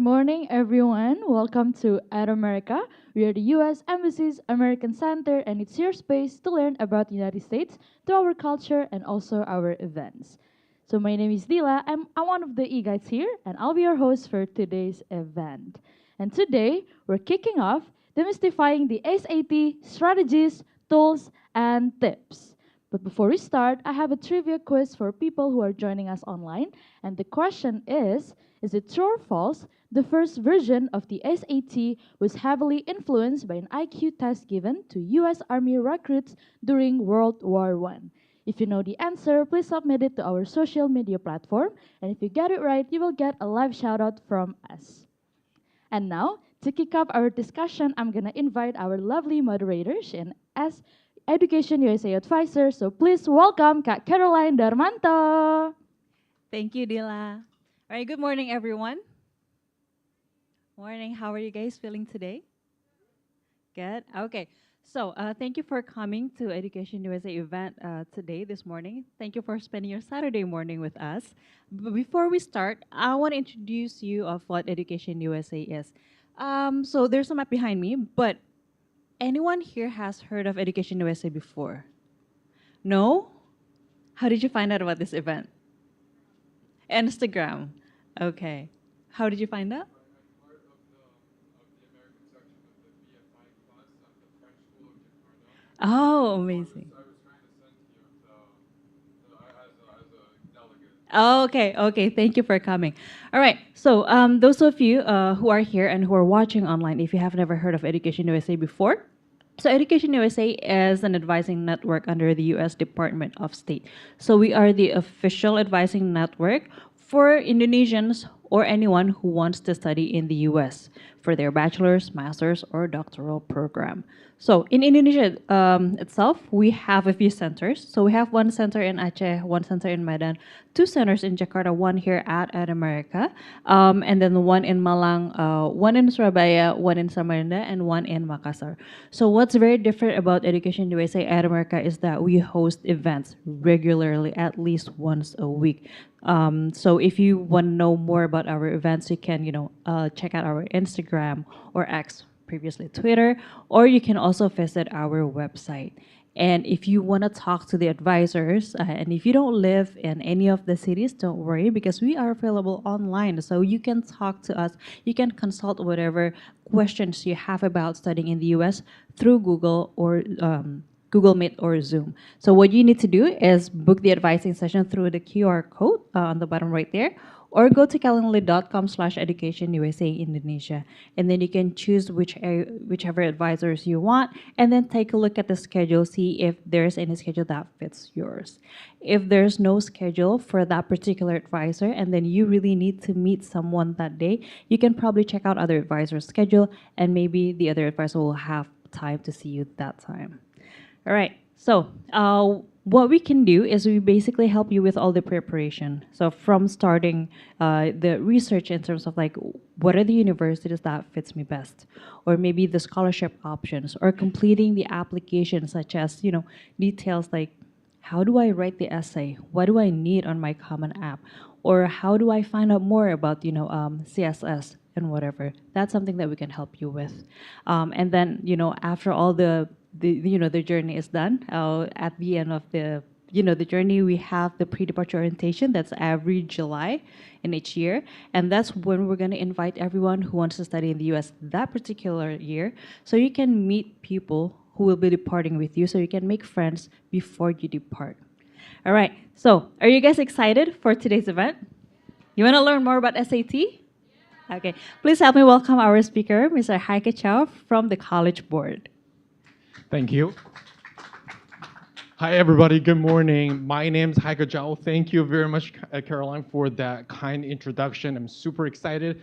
morning, everyone. Welcome to Ed America. We are the U.S. Embassy's American Center, and it's your space to learn about the United States through our culture and also our events. So my name is Dila. I'm one of the e-guides here, and I'll be your host for today's event. And today, we're kicking off demystifying the SAT strategies, tools, and tips. But before we start, I have a trivia quiz for people who are joining us online. And the question is it true or false? The first version of the SAT was heavily influenced by an IQ test given to US Army recruits during World War I. If you know the answer, please submit it to our social media platform. And if you get it right, you will get a live shout out from us. And now, to kick off our discussion, I'm going to invite our lovely moderators and as Education USA advisor. So please welcome Kak Caroline Darmanto. Thank you, Dila. All right, good morning, everyone. Morning, how are you guys feeling today? Good? Okay. So, thank you for coming to Education USA event today, this morning. Thank you for spending your Saturday morning with us. But before we start, I want to introduce you of what Education USA is. So there's a map behind me, but anyone here has heard of Education USA before? No? How did you find out about this event? Instagram. Okay. How did you find out? Oh, amazing. Oh, okay, okay. Thank you for coming. All right. So, those of you who are here and who are watching online, if you have never heard of Education USA before, so Education USA is an advising network under the U.S. Department of State. So we are the official advising network for Indonesians or anyone who wants to study in the U.S. for their bachelor's, master's, or doctoral program. So in Indonesia itself, we have a few centers. So we have one center in Aceh, one center in Medan, two centers in Jakarta, one here at America, and then one in Malang, one in Surabaya, one in Samarinda, and one in Makassar. So what's very different about Education USA at America is that we host events regularly, at least once a week. So if you want to know more about our events, you can, check out our Instagram or X, previously Twitter, or you can also visit our website. And if you want to talk to the advisors, and if you don't live in any of the cities, don't worry because we are available online. So you can talk to us, you can consult whatever questions you have about studying in the US through Google or Google Meet or Zoom. So what you need to do is book the advising session through the QR code on the bottom right there, or go to calendly.com/educationusa Indonesia, and then you can choose whichever advisors you want, and then take a look at the schedule, see if there's any schedule that fits yours. If there's no schedule for that particular advisor, and then you really need to meet someone that day, you can probably check out other advisors' schedule, and maybe the other advisor will have time to see you that time. All right, so what we can do is we basically help you with all the preparation. So from starting the research in terms of like, what are the universities that fits me best? Or maybe the scholarship options, or completing the application such as, details like, how do I write the essay? What do I need on my Common App? Or how do I find out more about, CSS and whatever? That's something that we can help you with. And then, after all the journey is done, at the end of the journey, we have the pre-departure orientation. That's every July in each year, and that's when we're going to invite everyone who wants to study in the U.S. that particular year, so you can meet people who will be departing with you, so you can make friends before you depart. All right, so are you guys excited for today's event? You want to learn more about SAT? Okay, please help me welcome our speaker, Mr. Haike Zhao from the College Board. Thank you. Hi, everybody. Good morning. My name is Haike Zhao. Thank you very much, Caroline, for that kind introduction. I'm super excited.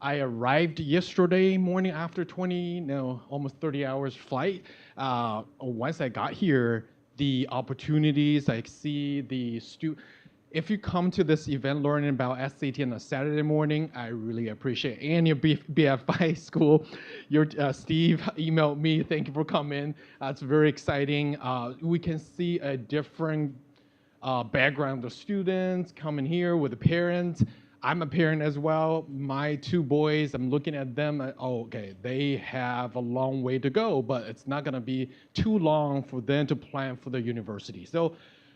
I arrived yesterday morning after almost 30 hours flight. Once I got here, the opportunities, I see the if you come to this event learning about SAT on a Saturday morning, I really appreciate it. And your BFI school, your Steve emailed me. Thank you for coming. It's very exciting. We can see a different background of students coming here with the parents. I'm a parent as well. My two boys, I'm looking at them. Oh, okay, they have a long way to go, but it's not going to be too long for them to plan for the university. So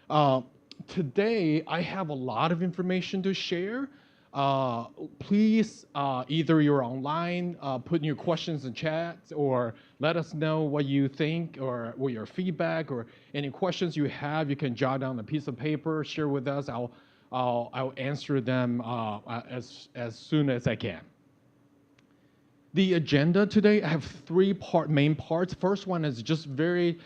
uh, today, I have a lot of information to share. Uh, Please, either you're online, put in your questions in chat, or let us know what you think, or what your feedback, or any questions you have. You can jot down a piece of paper, share with us. I'll answer them as soon as I can. The agenda today, I have three main parts. First one is just very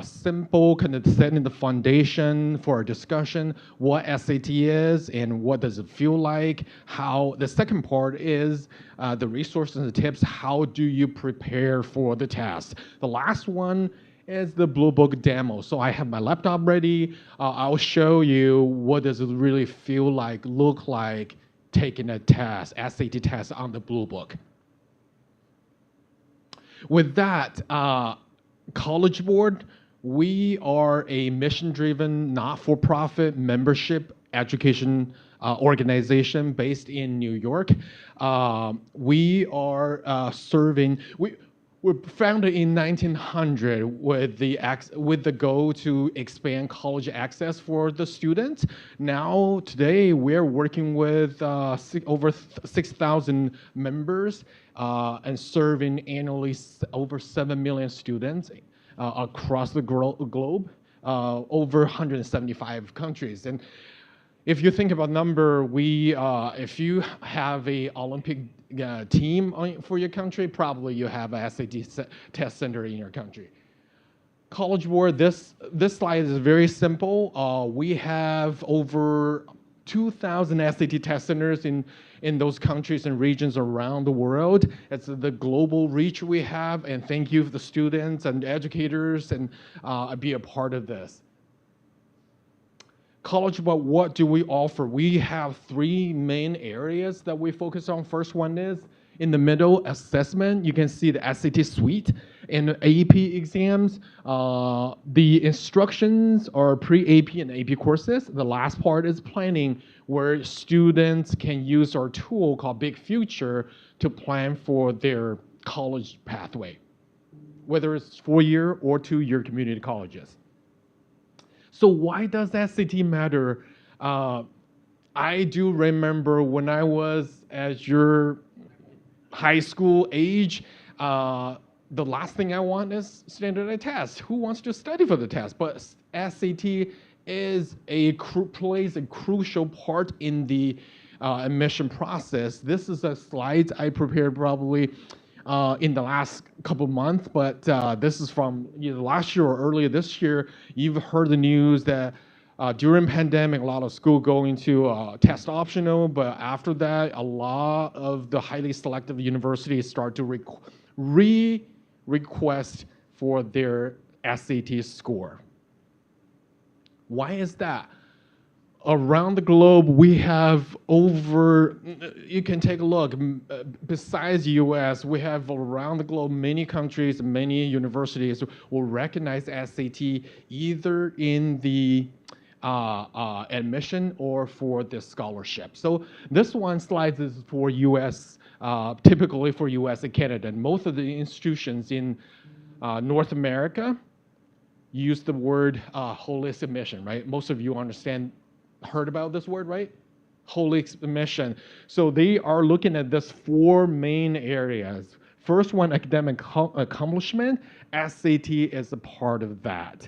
simple, kind of setting the foundation for our discussion, what SAT is and what does it feel like. How the second part is the resources and the tips. How do you prepare for the test? The last one is the Bluebook demo. So I have my laptop ready. I'll show you what does it really feel like, look like taking a test, SAT test on the Bluebook. With that, College Board, we are a mission-driven, not-for-profit membership education organization based in New York. We are serving. We're founded in 1900 with the goal to expand college access for the students. Now, today, we're working with over 6,000 members and serving annually over 7 million students across the globe, over 175 countries. And if you think about number, if you have a Olympic team for your country, probably you have a SAT test center in your country. College Board, this slide is very simple. We have over 2,000 SAT test centers in those countries and regions around the world. It's the global reach we have, and thank you for the students and educators and be a part of this. College Board, what do we offer? We have three main areas that we focus on. First one is in the middle, assessment. You can see the SAT suite and AP exams. The instructions are pre-AP and AP courses. The last part is planning, where students can use our tool called Big Future to plan for their college pathway, whether it's 4-year or 2-year community colleges. So why does SAT matter? I do remember when I was at your high school age, the last thing I want is standardized tests. Who wants to study for the test? But SAT plays a crucial part in the admission process. This is a slide I prepared probably in the last couple months, but this is from last year or earlier this year. You've heard the news that during pandemic, a lot of school going to test optional, but after that, a lot of the highly selective universities start to request for their SAT score. Why is that? Around the globe, we have you can take a look, besides US, we have around the globe many countries, many universities will recognize SAT either in the admission or for the scholarship. So this one slide is for US, typically for US and Canada. And most of the institutions in North America use the word holistic admission, right? Most of you heard about this word, right? Holistic admission. So they are looking at this 4 main areas. First one, academic accomplishment. SAT is a part of that.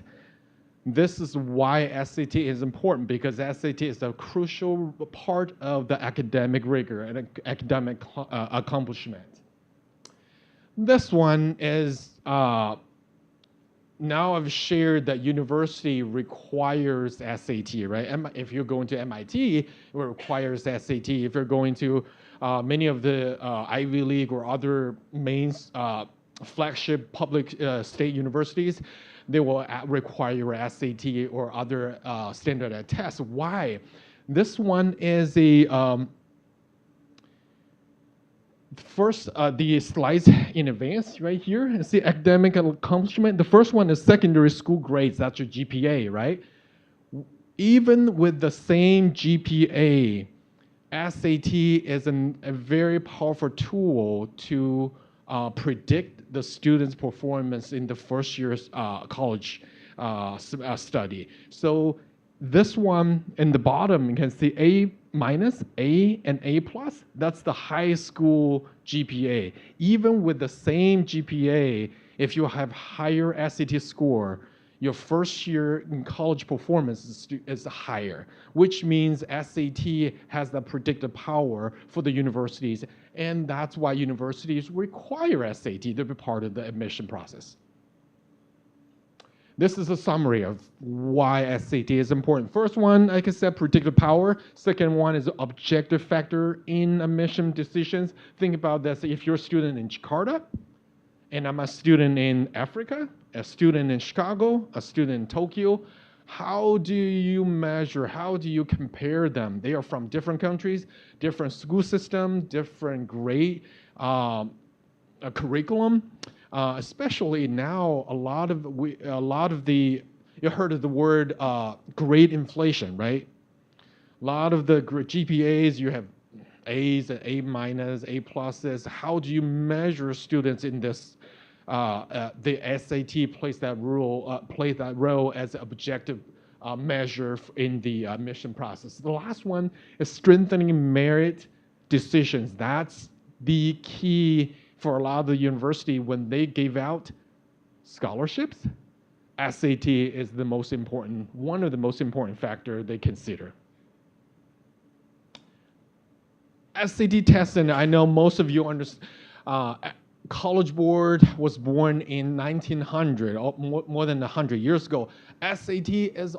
This is why SAT is important, because SAT is a crucial part of the academic rigor and academic accomplishment. This one is now I've shared that university requires SAT, right? If you're going to MIT, it requires SAT. If you're going to many of the Ivy League or other main flagship public state universities, they will require SAT or other standardized tests. Why? This one is a first, the slides in advance right here. You see academic accomplishment. The first one is secondary school grades. That's your GPA, right? Even with the same GPA, SAT is a very powerful tool to predict the student's performance in the first year's college study. So this one in the bottom, you can see A minus, A, and A plus. That's the high school GPA. Even with the same GPA, if you have higher SAT score, your first year in college performance is higher, which means SAT has the predictive power for the universities, and that's why universities require SAT to be part of the admission process. This is a summary of why SAT is important. First one, like I said, predictive power. Second one is objective factor in admission decisions. Think about this, if you're a student in Jakarta, and I'm a student in Africa, a student in Chicago, a student in Tokyo, how do you measure, how do you compare them? They are from different countries, different school system, different grade curriculum. Especially now, a lot of the, you heard of the word grade inflation, right? A lot of the GPAs, you have A's and A minus, A pluses. How do you measure students in this? The SAT plays that role as an objective measure in the admission process. The last one is strengthening merit decisions. That's the key for a lot of the university when they give out scholarships. SAT is the most important, one of the most important factor they consider. SAT testing, I know most of you understand. College Board was born in 1900, more than 100 years ago. SAT is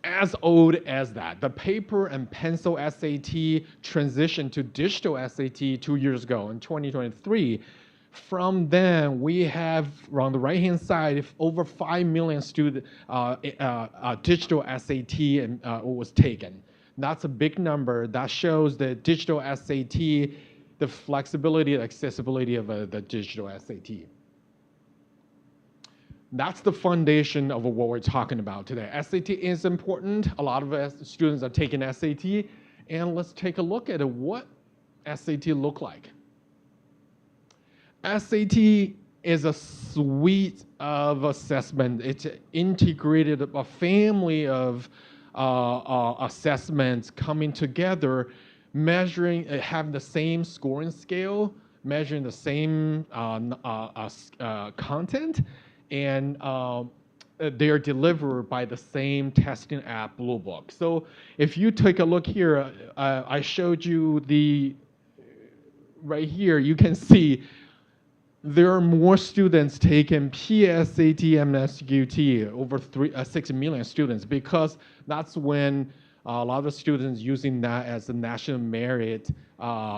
as old as that. The paper and pencil SAT transitioned to digital SAT 2 years ago in 2023. From then, we have, on the right-hand side, over 5 million digital SAT was taken. That's a big number. That shows the digital SAT, the flexibility and accessibility of the digital SAT. That's the foundation of what we're talking about today. SAT is important. A lot of students are taking SAT, and let's take a look at what SAT look like. SAT is a suite of assessment. It's integrated a family of assessments coming together, measuring, having the same scoring scale, measuring the same content, and they are delivered by the same testing app, Bluebook. So if you take a look here, I showed you right here, you can see there are more students taking PSAT and SQT, over 6 million students, because that's when a lot of students using that as a national merit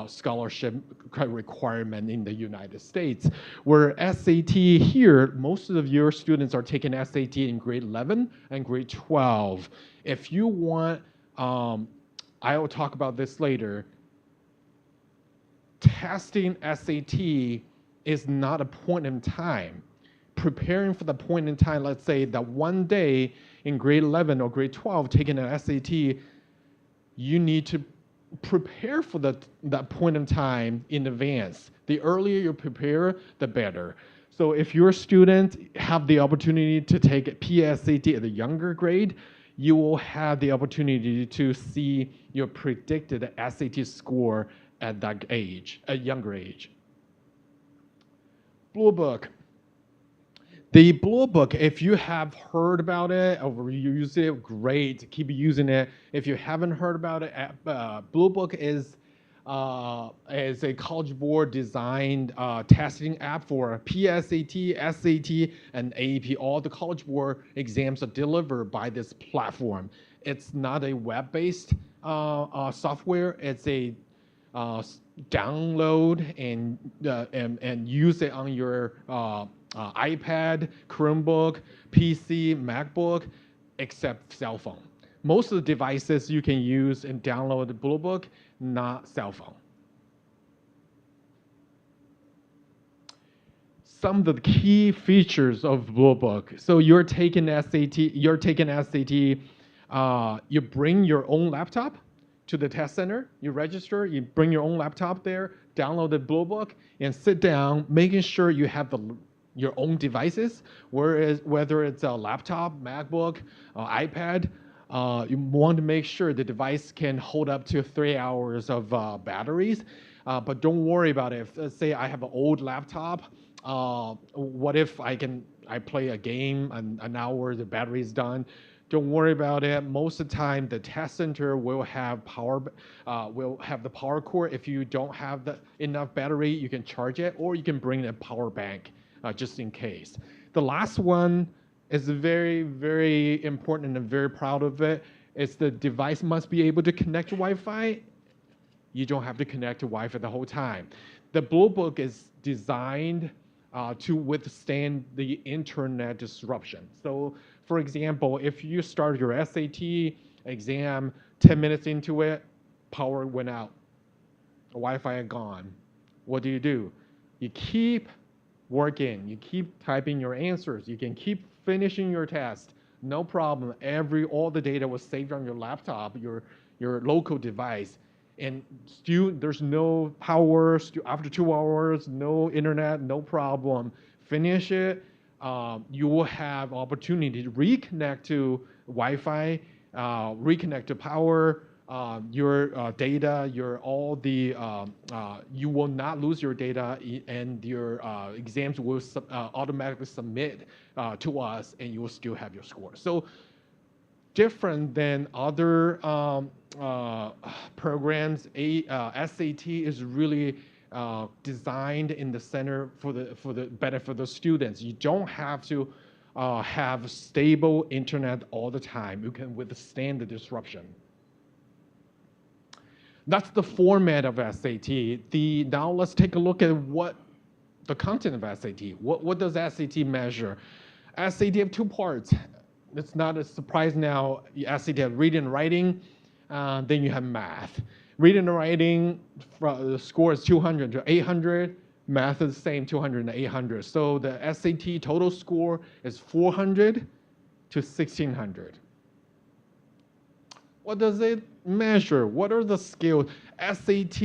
scholarship requirement in the United States. Where SAT here, most of your students are taking SAT in grade 11 and grade 12. If you want, I will talk about this later, testing SAT is not a point in time. Preparing for the point in time, let's say that one day in grade 11 or grade 12 taking an SAT, you need to prepare for that point in time in advance. The earlier you prepare, the better. So if your student have the opportunity to take a PSAT at a younger grade, you will have the opportunity to see your predicted SAT score at that age, a younger age. Bluebook. The Bluebook, if you have heard about it or you use it, great, keep using it. If you haven't heard about it, Bluebook is a College Board designed testing app for PSAT, SAT, and AAP. All the College Board exams are delivered by this platform. It's not a web-based software. It's a download and use it on your iPad, Chromebook, PC, MacBook, except cell phone. Most of the devices you can use and download the Bluebook, not cell phone. Some of the key features of Bluebook. So you're taking SAT, You bring your own laptop to the test center, you register, you bring your own laptop there, download the Bluebook, and sit down, making sure you have your own devices, whether it's a laptop, MacBook, iPad. You want to make sure the device can hold up to 3 hours of batteries. But don't worry about it. If, let's say I have an old laptop, what if I play a game and an hour, the battery's done? Don't worry about it. Most of the time, the test center will have the power cord. If you don't have enough battery, you can charge it, or you can bring a power bank just in case. The last one is very, very important, and I'm very proud of it. It's the device must be able to connect to Wi-Fi. You don't have to connect to Wi-Fi the whole time. The Bluebook is designed to withstand the internet disruption. So, for example, if you start your SAT exam 10 minutes into it, power went out, Wi-Fi gone. What do? You keep working, you keep typing your answers, you can keep finishing your test, no problem. All the data was saved on your laptop, your local device. And still, there's no power, after 2 hours, no internet, no problem. Finish it, you will have opportunity to reconnect to Wi-Fi, reconnect to power, your data, you will not lose your data, and your exams will automatically submit to us, and you will still have your score. So different than other programs, SAT is really designed in the center for the benefit of the students. You don't have to have stable internet all the time. You can withstand the disruption. That's the format of SAT. Now let's take a look at what the content of SAT. What does SAT measure? SAT have 2 parts. It's not a surprise now. SAT have reading and writing, then you have math. Reading and writing, the score is 200 to 800. Math is the same, 200 to 800. So the SAT total score is 400 to 1600. What does it measure? What are the skills? SAT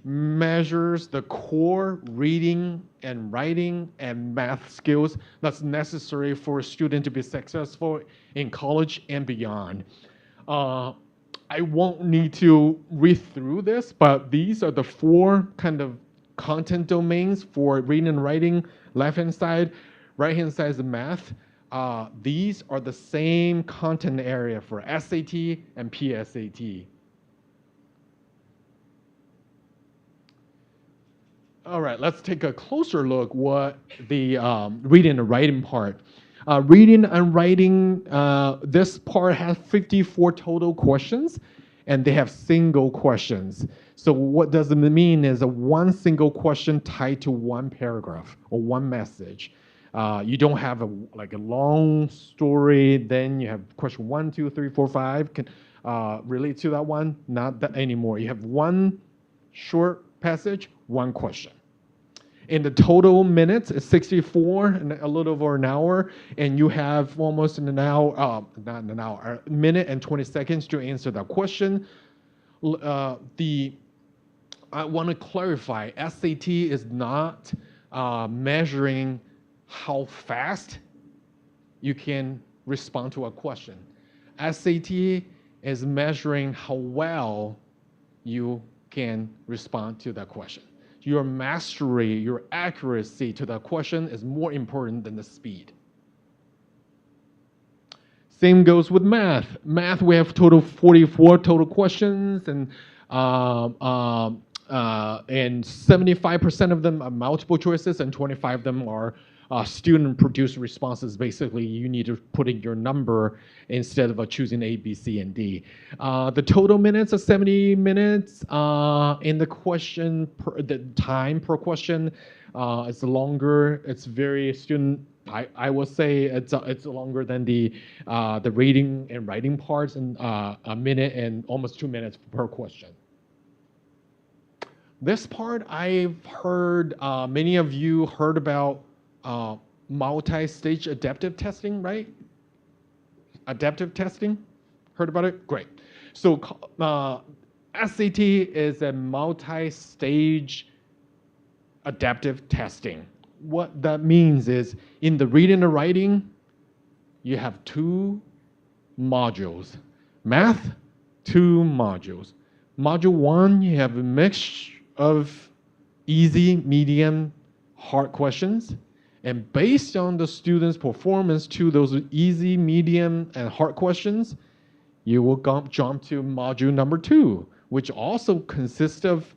measures the core reading and writing and math skills that's necessary for a student to be successful in college and beyond. I won't need to read through this, but these are the 4 kind of content domains for reading and writing. Left-hand side, right-hand side is the math. These are the same content area for SAT and PSAT. All right, let's take a closer look what the reading and writing part. Reading and writing, this part has 54 total questions, and they have single questions. So what does it mean is one single question tied to one paragraph or one message. You don't have a long story, then you have question 1, 2, 3, 4, 5 can relate to that one. Not that anymore. You have one short passage, one question. In the total minutes, it's 64, and a little over an hour, and you have almost an hour, not an hour, a minute and 20 seconds to answer that question. I want to clarify, SAT is not measuring how fast you can respond to a question. SAT is measuring how well you can respond to that question. Your mastery, your accuracy to that question is more important than the speed. Same goes with math. Math, we have total 44 total questions, and 75% of them are multiple choices, and 25 of them are student-produced responses. Basically, you need to put in your number instead of choosing A, B, C, and D. The total minutes are 70 minutes. In the question, the time per question is longer. It's very student. I will say it's longer than the reading and writing parts, and a minute and almost 2 minutes per question. This part I've heard, many of you heard about multi-stage adaptive testing, right? Adaptive testing, Heard about it? Great. So SAT is a multi-stage adaptive testing. What that means is in the reading and writing, you have two modules. Math, two modules. Module one, you have a mix of easy, medium, hard questions. And based on the student's performance to those easy, medium, and hard questions, you will jump to module number two, which also consists of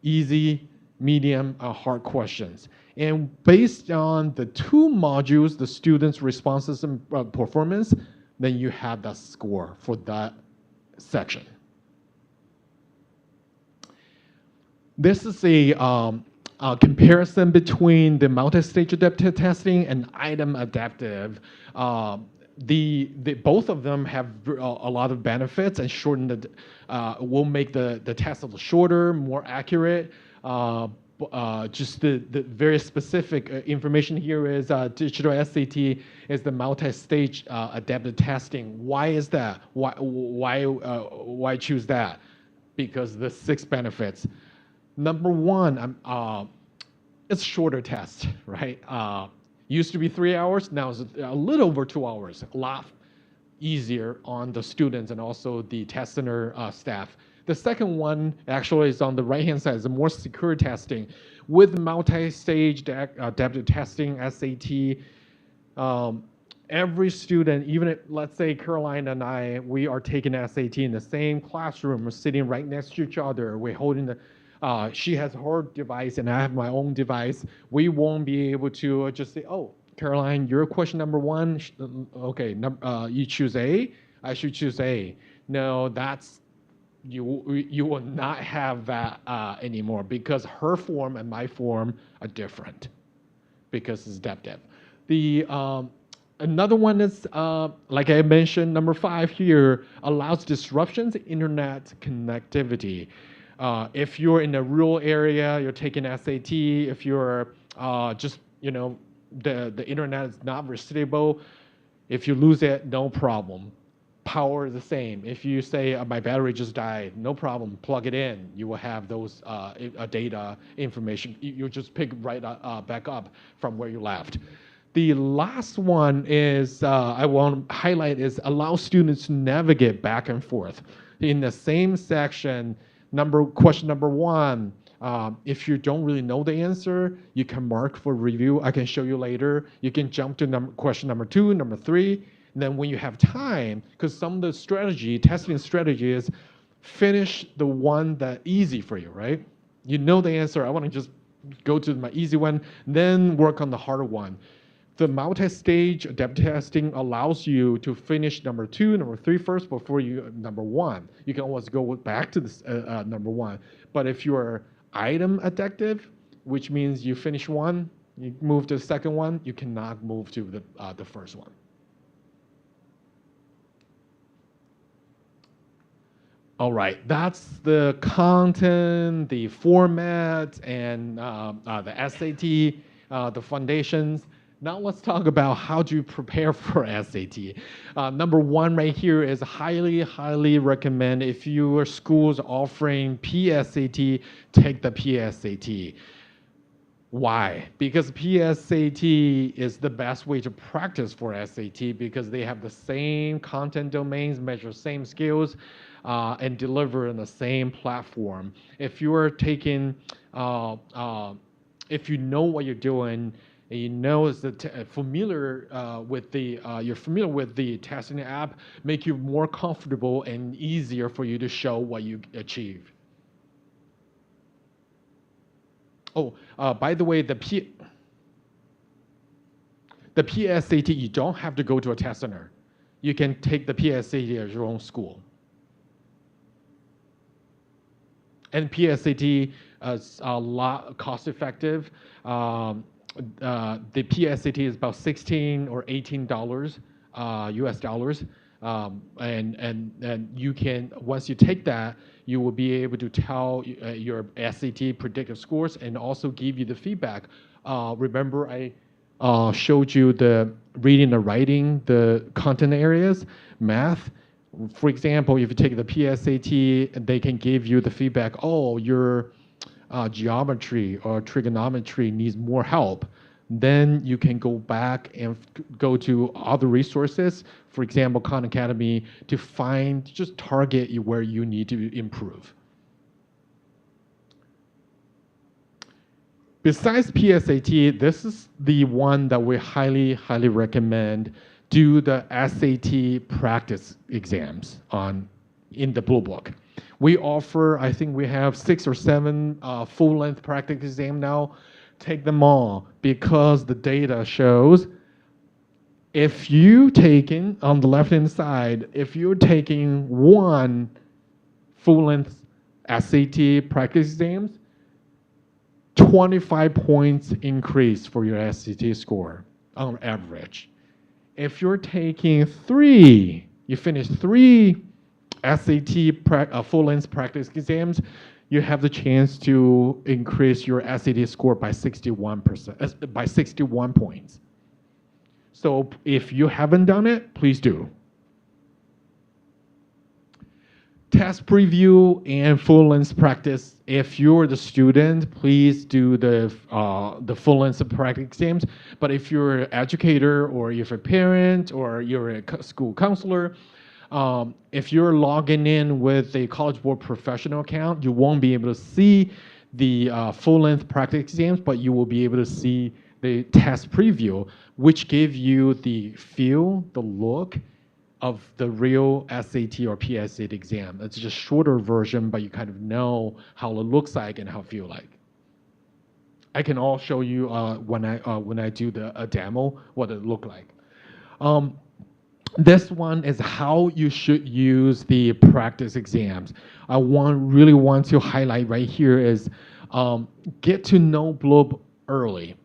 easy, medium, and hard questions. And based on the two modules, the student's responses and performance, then you have that score for that section. This is a comparison between the multi-stage adaptive testing and item adaptive. Both of them have a lot of benefits and will make the test a little shorter, more accurate. Just the very specific information here is digital SAT is the multi-stage adaptive testing. Why is that? Why choose that? Because the 6 benefits. Number one, it's shorter test, right? Used to be 3 hours, now it's a little over 2 hours. A lot easier on the students and also the test center staff. The second one actually is on the right-hand side, is a more secure testing. With multi-stage adaptive testing, SAT, every student, even if, let's say Caroline and I, we are taking SAT in the same classroom, we're sitting right next to each other, we're holding the, she has her device and I have my own device, we won't be able to just say, oh, Caroline, your question number one, okay, you choose A, I should choose A. No, that's, you will not have that anymore because her form and my form are different because it's adaptive. The another one is, like I mentioned, number 5 here, allows disruptions in internet connectivity. If you're in a rural area, you're taking SAT. If you're just, the internet is not very stable, if you lose it, no problem. Power is the same. If you say my battery just died, no problem, plug it in. You will have those data information. You just pick right back up from where you left. The last one is I want to highlight is allow students to navigate back and forth in the same section. Question number 1. If you don't really know the answer, you can mark for review. I can show you later. You can jump to question number 2, number 3. And then when you have time, because some of the testing strategy is finish the one that's easy for you, right? You know the answer. I want to just go to my easy one, then work on the harder one. The multi-stage adaptive testing allows you to finish number 2, number 3 first before number 1. You can always go back to this number 1. But if you're item adaptive, which means you finish one, you move to the second one, you cannot move to the first one. All right, that's the content, the format, and the SAT, the foundations. Now let's talk about how to prepare for SAT. Number 1 right here is highly, highly recommend if your school's offering PSAT, take the PSAT. Why? Because PSAT is the best way to practice for SAT because they have the same content domains, measure same skills, and deliver in the same platform. If you are taking, if you know what you're doing, and you know is familiar with you're familiar with the testing app, make you more comfortable and easier for you to show what you achieve. Oh, by the way, the PSAT, you don't have to go to a test center. You can take the PSAT at your own school. And PSAT is a lot cost effective. The PSAT is about $16 or $18 US dollars. And you can, once you take that, you will be able to tell your SAT predictive scores and also give you the feedback. Remember I showed you the reading and writing, the content areas, math, For example, if you take the PSAT, they can give you the feedback, oh, your geometry or trigonometry needs more help. Then you can go back and go to other resources, for example, Khan Academy, to find, just target where you need to improve. Besides PSAT, this is the one that we highly, highly recommend. Do the SAT practice exams in the Bluebook. We offer, I think we have 6 or 7 full-length practice exam now. Take them all, because the data shows if you taking, on the left-hand side, if you're taking 1 full-length SAT practice exams, 25 points increase for your SAT score on average. If you're taking 3, you finish 3 SAT full-length practice exams, you have the chance to increase your SAT score by 61%, by 61 points. So if you haven't done it, please do. Test preview and full-length practice. If you're the student, please do the full-length practice exams. But if you're an educator, or you're a parent, or you're a school counselor, if you're logging in with a College Board professional account, you won't be able to see the full-length practice exams, but you will be able to see the test preview, which give you the feel, the look of the real SAT or PSAT exam. It's just a shorter version, but you kind of know how it looks like and how it feel like. I can all show you when I do a demo what it look like. This one is how you should use the practice exams. I really want to highlight right here is get to know Bluebook early.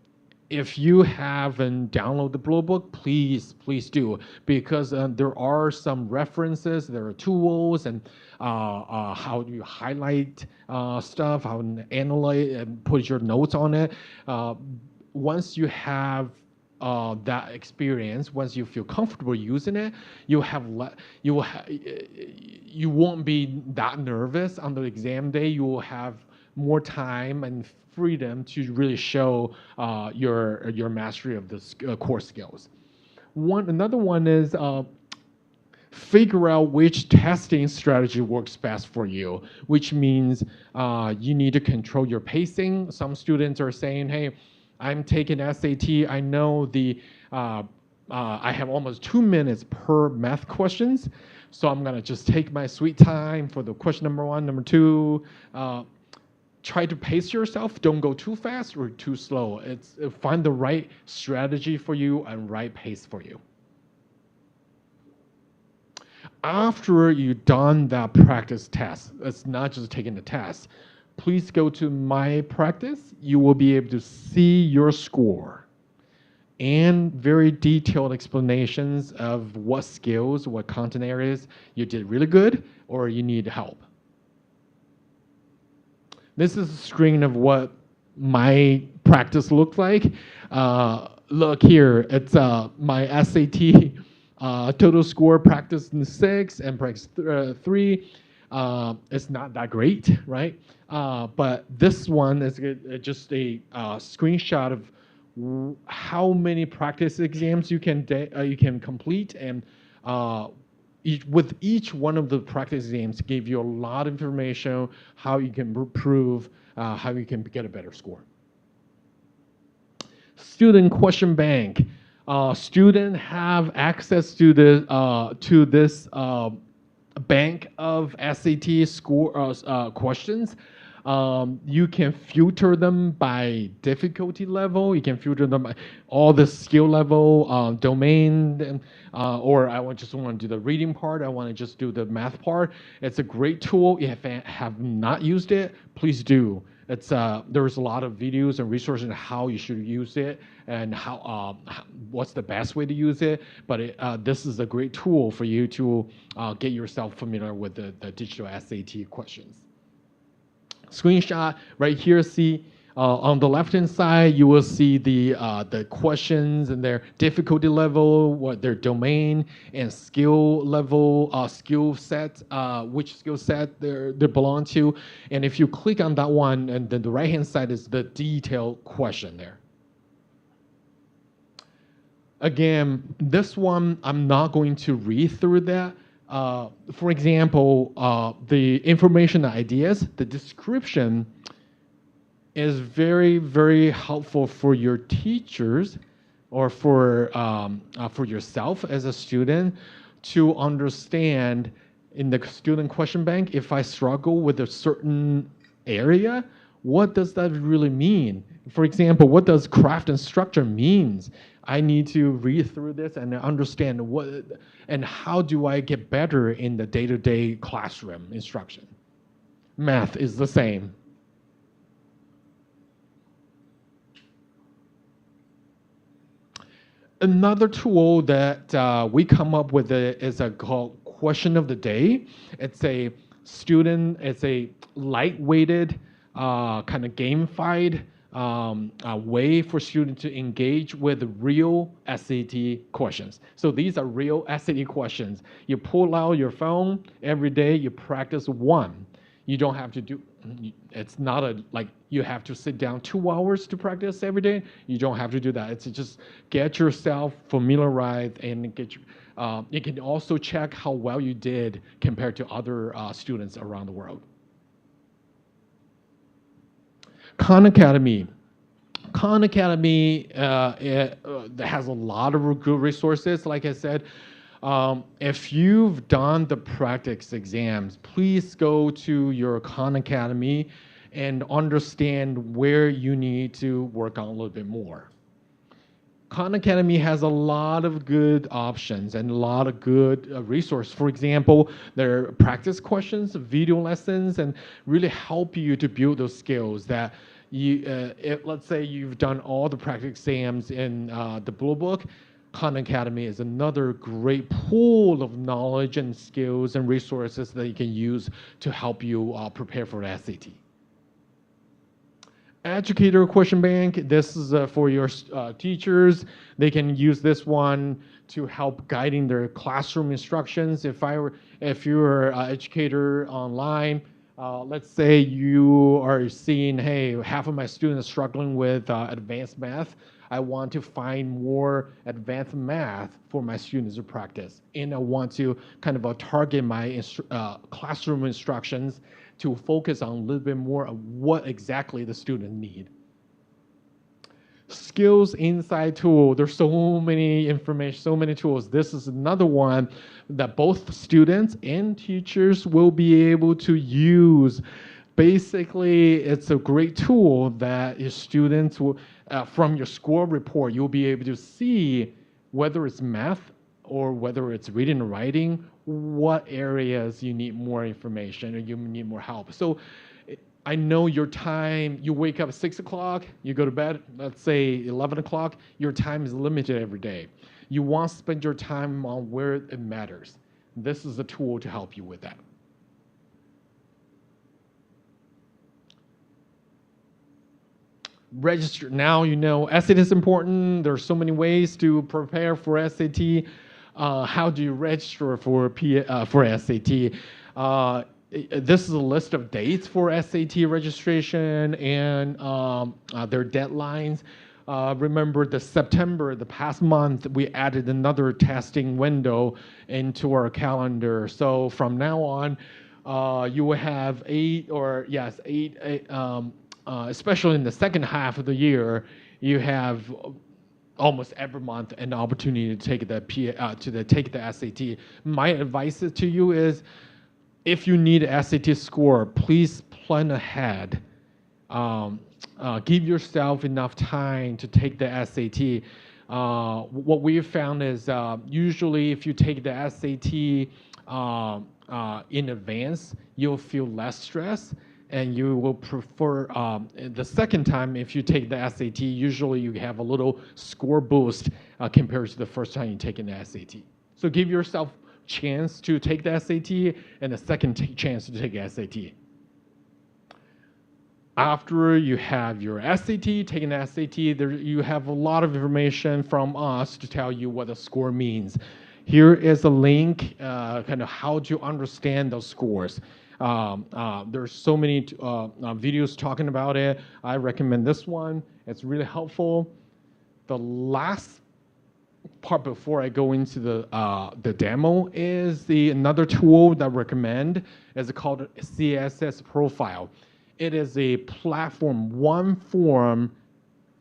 If you haven't downloaded the Bluebook, please do, because there are some references, there are tools, and how you highlight stuff, how to analyze and put your notes on it. Once you have that experience, once you feel comfortable using it, you won't be that nervous on the exam day. You will have more time and freedom to really show your mastery of the core skills. Another one is figure out which testing strategy works best for you, which means you need to control your pacing. Some students are saying, hey, I'm taking SAT. I know I have almost 2 minutes per math questions, so I'm gonna just take my sweet time for the question number 1, number 2. Try to pace yourself. Don't go too fast or too slow. Find the right strategy for you and right pace for you. After you've done that practice test, it's not just taking the test. Please go to My Practice. You will be able to see your score and very detailed explanations of what skills, what content areas you did really good or you need help. This is a screen of what my practice looked like. Look here, it's my SAT total score practice in 6 and practice 3. It's not that great, right? But this one is just a screenshot of how many practice exams you can complete, and with each one of the practice exams give you a lot of information, how you can improve, how you can get a better score. Student question bank. Students have access to this bank of SAT score questions. You can filter them by difficulty level. You can filter them by all the skill level, domain, or I just want to do the reading part. I want to just do the math part. It's a great tool. If you have not used it, please do. There's a lot of videos and resources on how you should use it and what's the best way to use it. But this is a great tool for you to get yourself familiar with the digital SAT questions. Screenshot right here. See, On the left-hand side, you will see the questions and their difficulty level, what their domain and skill level, skill set, which skill set they belong to. And if you click on that one, and then the right-hand side is the detailed question there. Again, this one, I'm not going to read through that. For example, the information ideas, the description is very, very helpful for your teachers or for yourself as a student to understand in the student question bank, if I struggle with a certain area, what does that really mean? For example, what does craft and structure means? I need to read through this and understand what and how do I get better in the day-to-day classroom instruction. Math is the same. Another tool that we come up with is called Question of the Day. It's a lightweighted, kind of gamified way for students to engage with real SAT questions. So these are real SAT questions. You pull out your phone every day, you practice one. You don't have to do, it's not like you have to sit down 2 hours to practice every day. You don't have to do that. It's just get yourself familiarized and you can also check how well you did compared to other students around the world. Khan Academy. Khan Academy has a lot of good resources. Like I said, if you've done the practice exams, please go to your Khan Academy and understand where you need to work on a little bit more. Khan Academy has a lot of good options and a lot of good resources. For example, there are practice questions, video lessons, and really help you to build those skills that let's say you've done all the practice exams in the Bluebook. Khan Academy is another great pool of knowledge and skills and resources that you can use to help you prepare for the SAT. Educator question bank, this is for your teachers. They can use this one to help guiding their classroom instructions. If you're an educator online, let's say you are seeing, hey, half of my students struggling with advanced math. I want to find more advanced math for my students to practice. And I want to kind of target my classroom instructions to focus on a little bit more of what exactly the student need. Skills Insight tool, there's so many information, so many tools. This is another one that both students and teachers will be able to use. Basically, it's a great tool that your students will, from your score report, you'll be able to see whether it's math or whether it's reading and writing, what areas you need more information or you need more help. So I know your time, you wake up at 6 o'clock, you go to bed, let's say 11 o'clock, your time is limited every day. You want to spend your time on where it matters. This is a tool to help you with that. Register, now you know SAT is important. There's so many ways to prepare for SAT. How do you register for SAT? This is a list of dates for SAT registration and their deadlines. Remember the past month, we added another testing window into our calendar. So from now on, you will have eight, especially in the second half of the year, you have almost every month an opportunity to take the SAT. My advice to you is, if you need an SAT score, please plan ahead. Give yourself enough time to take the SAT. What we have found is usually if you take the SAT in advance, you'll feel less stress. And you will prefer the second time, if you take the SAT, usually you have a little score boost compared to the first time you take the SAT. So give yourself a chance to take the SAT and a second chance to take the SAT. after you have your SAT, taking the SAT, there you have a lot of information from us to tell you what the score means. Here is a link, kind of how to understand those scores. There's so many videos talking about it. I recommend this one. It's really helpful. The last part before I go into the demo is another tool that I recommend. Is called CSS Profile. It is a platform, one form.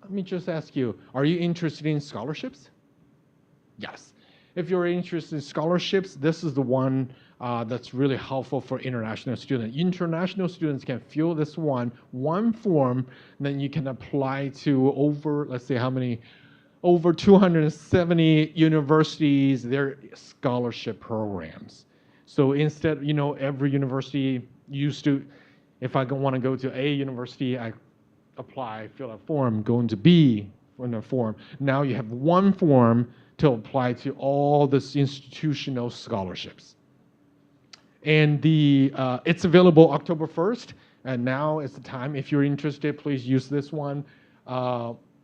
Let me just ask you, are you interested in scholarships? Yes. If you're interested in scholarships, this is the one that's really helpful for international students. International students can fill this one form, then you can apply to over, let's say how many, over 270 universities, their scholarship programs. So instead, every university used to, if I want to go to A university, I apply, fill out a form, go into B for a form. Now you have one form to apply to all this institutional scholarships. And it's available October 1st, and now is the time. If you're interested, please use this one.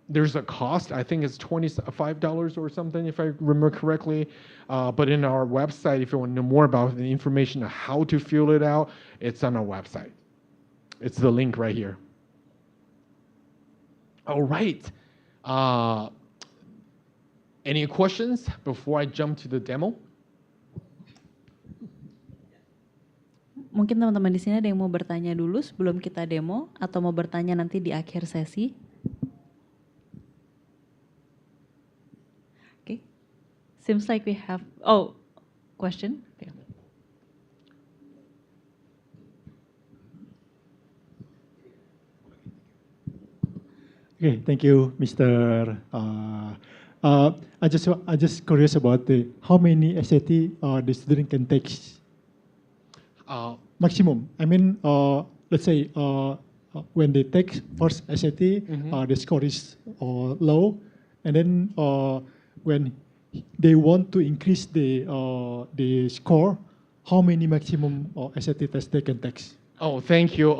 There's a cost, I think it's $25 or something, if I remember correctly. But in our website, if you want to know more about the information on how to fill it out, it's on our website. It's the link right here. All right. Any questions before I jump to the demo? Mungkin teman-teman di sini ada yang mau bertanya dulu sebelum kita demo atau mau bertanya nanti di akhir sesi. Okay. Seems like we have question. Okay. Okay, thank you, Mr. I just curious about how many SAT the student can take maximum. I mean, let's say when they take first SAT, the score is low, and then when they want to increase the score, how many maximum SAT tests they can take? Oh, thank you.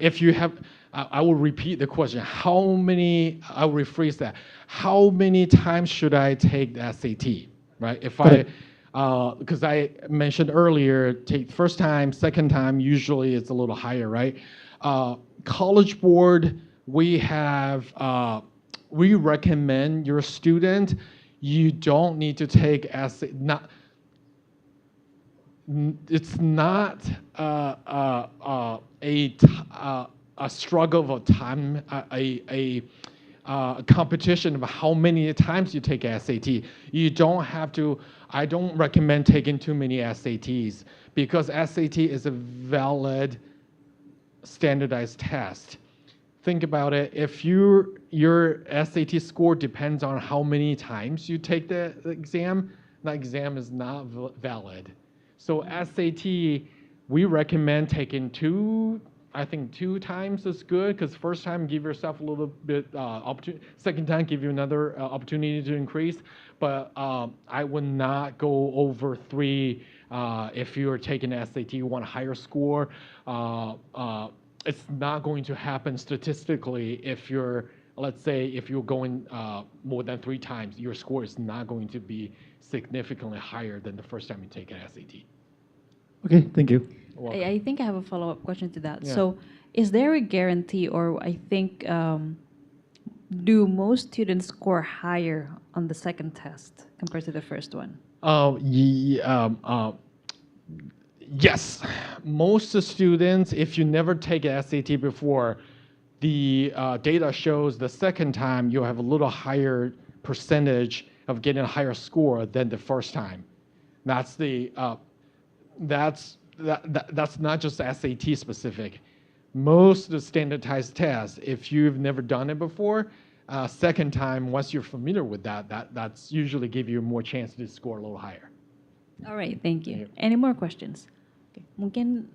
If you have, I will repeat the question. I will rephrase that. How many times should I take the SAT, right? Because I mentioned earlier, take first time, second time, usually it's a little higher, right? College Board, we recommend your student, you don't need to take SAT, it's not a struggle of time, a competition of how many times you take SAT. You don't have to. I don't recommend taking too many SATs because SAT is a valid, standardized test. Think about it. If your SAT score depends on how many times you take the exam, that exam is not valid. So SAT, we recommend taking two times is good because first time give yourself a little bit opportunity, second time give you another opportunity to increase. But I would not go over 3 if you're taking SAT, you want a higher score. It's not going to happen statistically if let's say if you're going more than 3 times, your score is not going to be significantly higher than the first time you take an SAT. Okay, thank you. I think I have a follow-up question to that. Yeah. So is there a guarantee, or I think, do most students score higher on the second test compared to the first one? Yes. Most students, if you never take an SAT before, the data shows the second time you have a little higher percentage of getting a higher score than the first time. That's not just SAT specific. Most of the standardized tests, if you've never done it before, second time, once you're familiar with that's usually give you more chance to score a little higher. All right, thank you. Any more questions? Okay. Mungkin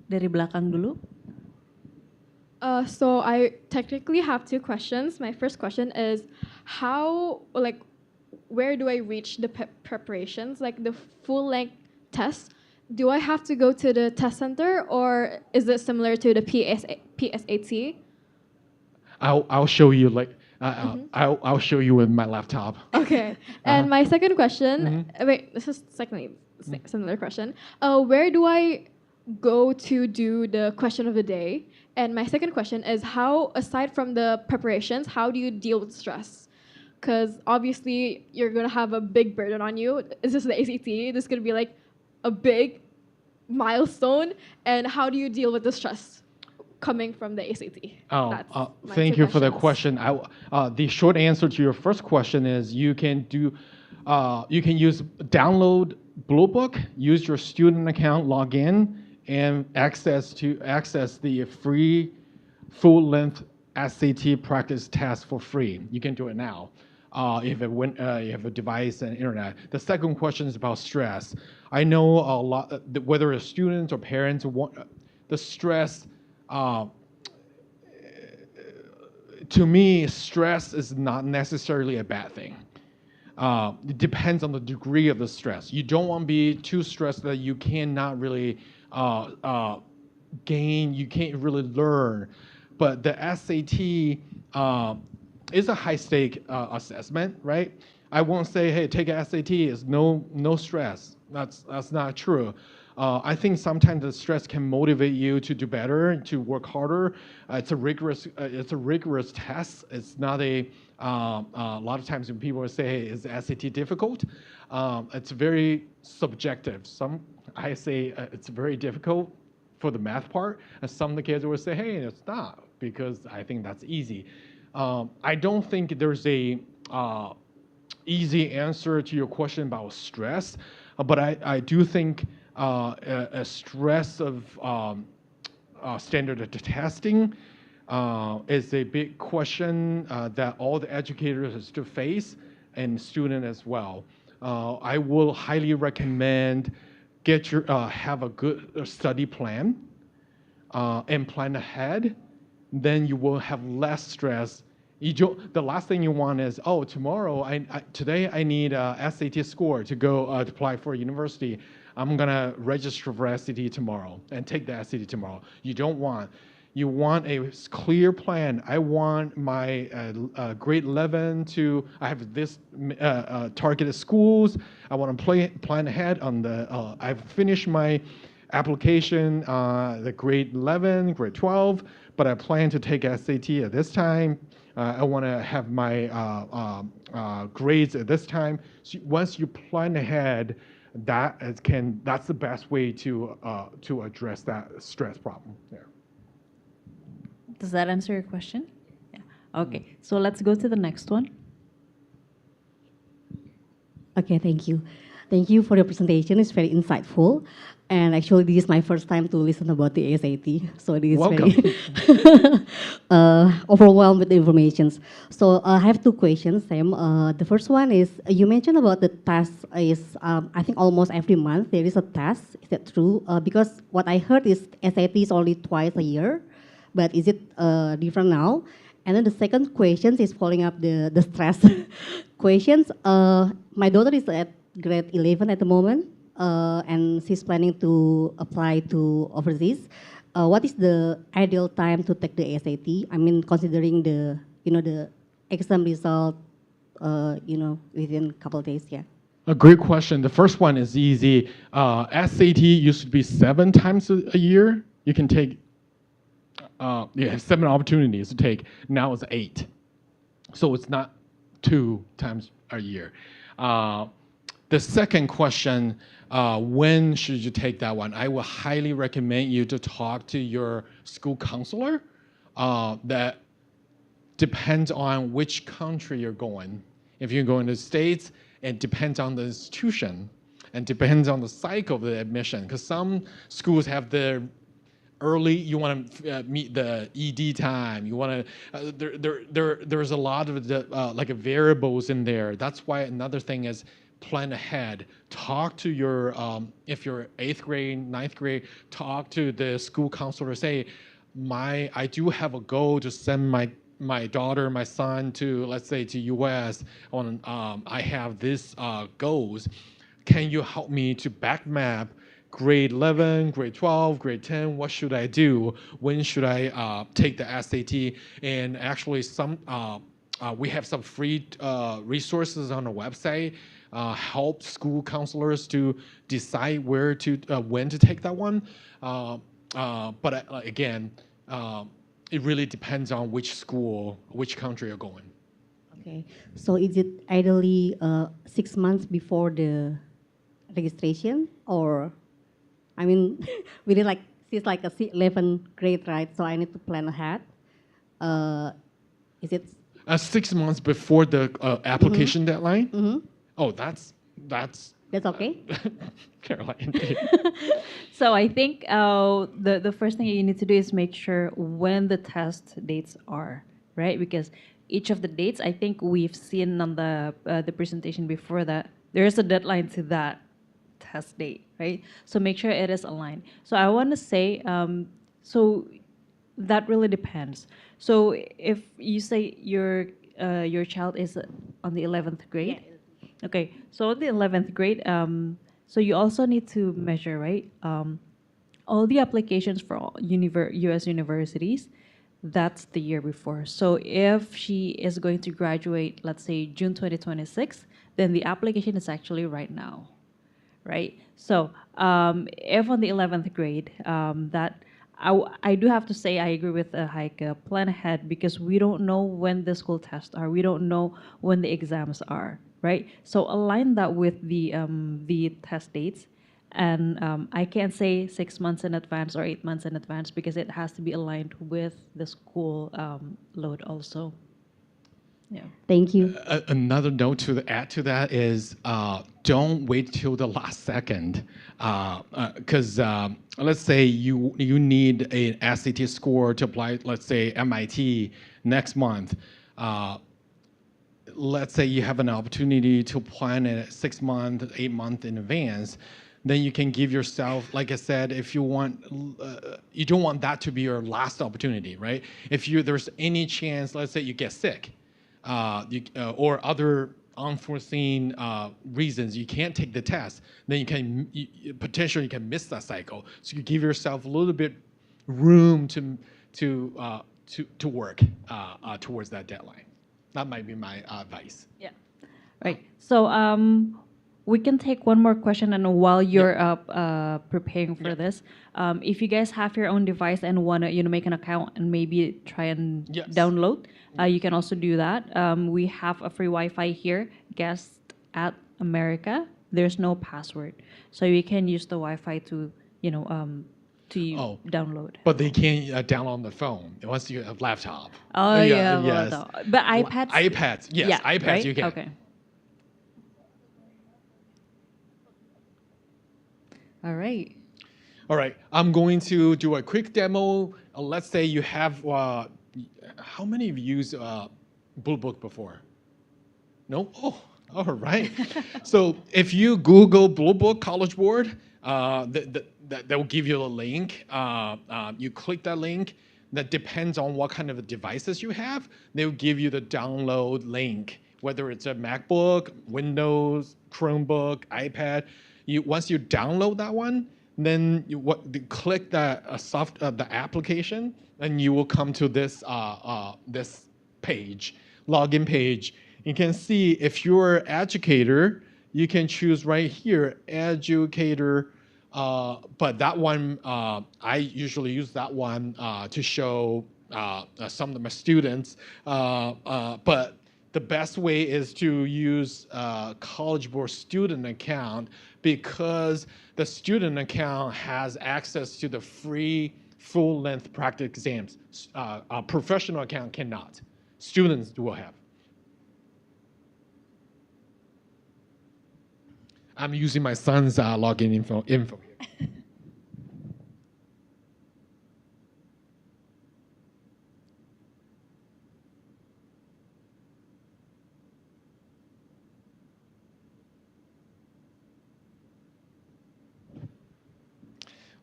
dari belakang dulu. So I technically have 2 questions. My first question is where do I reach the preparations, like the full length test? do I have to go to the test center, or is it similar to the PSAT? I'll show you I'll show you with my laptop. Okay. And my second question, wait, this is similar question. Where do I go to do the question of the day? And my second question is how, aside from the preparations, how do you deal with stress? Because obviously you're gonna have a big burden on you. This is the ACT. This is gonna be like a big milestone. And how do you deal with the stress coming from the ACT? That's my Thank two you for the questions. question. The short answer to your first question is you can download Bluebook, use your student account, log in, and access the free full-length SAT practice test for free. You can do it now if you have a device and internet. The second question is about stress. I know a lot, whether it's students or parents, the stress. To me, stress is not necessarily a bad thing. It depends on the degree of the stress. You don't want to be too stressed that you cannot really gain, you can't really learn. But the SAT is a high-stake assessment, right? I won't say, hey, take an SAT, it's no stress. That's not true. I think sometimes the stress can motivate you to do better, to work harder. It's a rigorous test. It's not a lot of times when people say, hey, is the SAT difficult? It's very subjective. I say it's very difficult for the math part, and some of the kids will say, hey, it's not, because I think that's easy. I don't think there's a easy answer to your question about stress, but I do think a stress of standard testing is a big question that all the educators have to face, and student as well. I will highly recommend have a good study plan and plan ahead. Then you will have less stress. The last thing you want is, oh, today I need a SAT score to go to apply for a university. I'm gonna register for SAT tomorrow and take the SAT tomorrow. You want a clear plan. I want my grade 11 I have this targeted schools. I want to plan ahead on I've finished my application, the grade 11, grade 12, but I plan to take SAT at this time. I want to have my grades at this time. So once you plan ahead, that's the best way to address that stress problem there. Does that answer your question? Yeah. Okay, so let's go to the next one. Okay, thank you. Thank you for your presentation. It's very insightful. And actually, this is my first time to listen about the SAT. So it is Welcome. very overwhelmed with the information. So I have two questions, Sam. The first one is, you mentioned about the test is, I think almost every month there is a test. Is that true? Because what I heard is SAT is only twice a year. But is it different now? And then the second question is following up the stress questions. My daughter is at grade 11 at the moment, and she's planning to apply to overseas. What is the ideal time to take the SAT? I mean, considering the exam result, within a couple of days, yeah. A great question. The first one is easy. SAT used to be 7 times a year. You can take 7 opportunities to take. Now it's 8. So it's not 2 times a year. The second question, when should you take that one? I would highly recommend you to talk to your school counselor. That depends on which country you're going. If you're going to the States, it depends on the institution and depends on the cycle of the admission. Because some schools have the early, you want to meet the ED time. You want to, there's a lot of variables in there. That's why another thing is plan ahead. Talk to your, if you're 8th grade, 9th grade, talk to the school counselor. Say, I do have a goal to send my daughter, my son to, let's say, to US. I have this goals. Can you help me to back map grade 11, grade 12, grade 10, what should I do? When should I take the SAT? And actually we have some free resources on the website, help school counselors to decide when to take that one. But again, it really depends on which school, which country you're going. Okay. So is it ideally 6 months before the registration, or, I mean, we did like she's like a 11th grade, right? So I need to plan ahead. Is it? 6 months before the application deadline. Oh, that's That's okay. Caroline. So I think the first thing you need to do is make sure when the test dates are, right? Because each of the dates, I think we've seen on the presentation before that there is a deadline to that test date, right? So make sure it is aligned. So I want to say, so that really depends. So if you say your child is on the 11th grade, okay. So on the 11th grade, so you also need to measure, right? All the applications for all U.S. universities, that's the year before. So if she is going to graduate, let's say June 2026, then the application is actually right now, right? So if on the 11th grade, I do have to say I agree with Haike, plan ahead, because we don't know when the school tests are. We don't know when the exams are, right? So align that with the test dates. And I can't say 6 months in advance or 8 months in advance, because it has to be aligned with the school load also. Yeah. Thank you. Another note to add to that is don't wait till the last second, because let's say you need an SAT score to apply, let's say MIT next month. Let's say you have an opportunity to plan it 6 months, 8 months in advance. Then you can give yourself, like I said, if you want, you don't want that to be your last opportunity, right? If there's any chance, let's say you get sick, or other unforeseen reasons you can't take the test, then potentially you can miss that cycle. So you give yourself a little bit room to work towards that deadline. That might be my advice. Yeah. Right. So we can take one more question, and while you're preparing for this, if you guys have your own device and want to make an account and maybe try and download, you can also do that. We have a free Wi-Fi here, Guest at America. There's no password, so you can use the Wi-Fi to download. But they can't download on the phone once you have laptop. Oh yeah, yes. But iPads. iPads, yes, yeah, iPads right? you can. Okay. All right. All right, I'm going to do a quick demo. Let's say you have, how many of you used Bluebook before? No? Oh, all right. So if you Google Bluebook College Board, that will give you a link. You click that link. That depends on what kind of devices you have. They will give you the download link, whether it's a MacBook, Windows, Chromebook, iPad. Once you download that one, then you click the application, and you will come to this this page, login page. You can see if you're an educator, you can choose right here, educator. But that one, I usually use that one to show some of my students. But the best way is to use College Board student account, because the student account has access to the free full-length practice exams. A professional account cannot. Students will have. I'm using my son's login info here.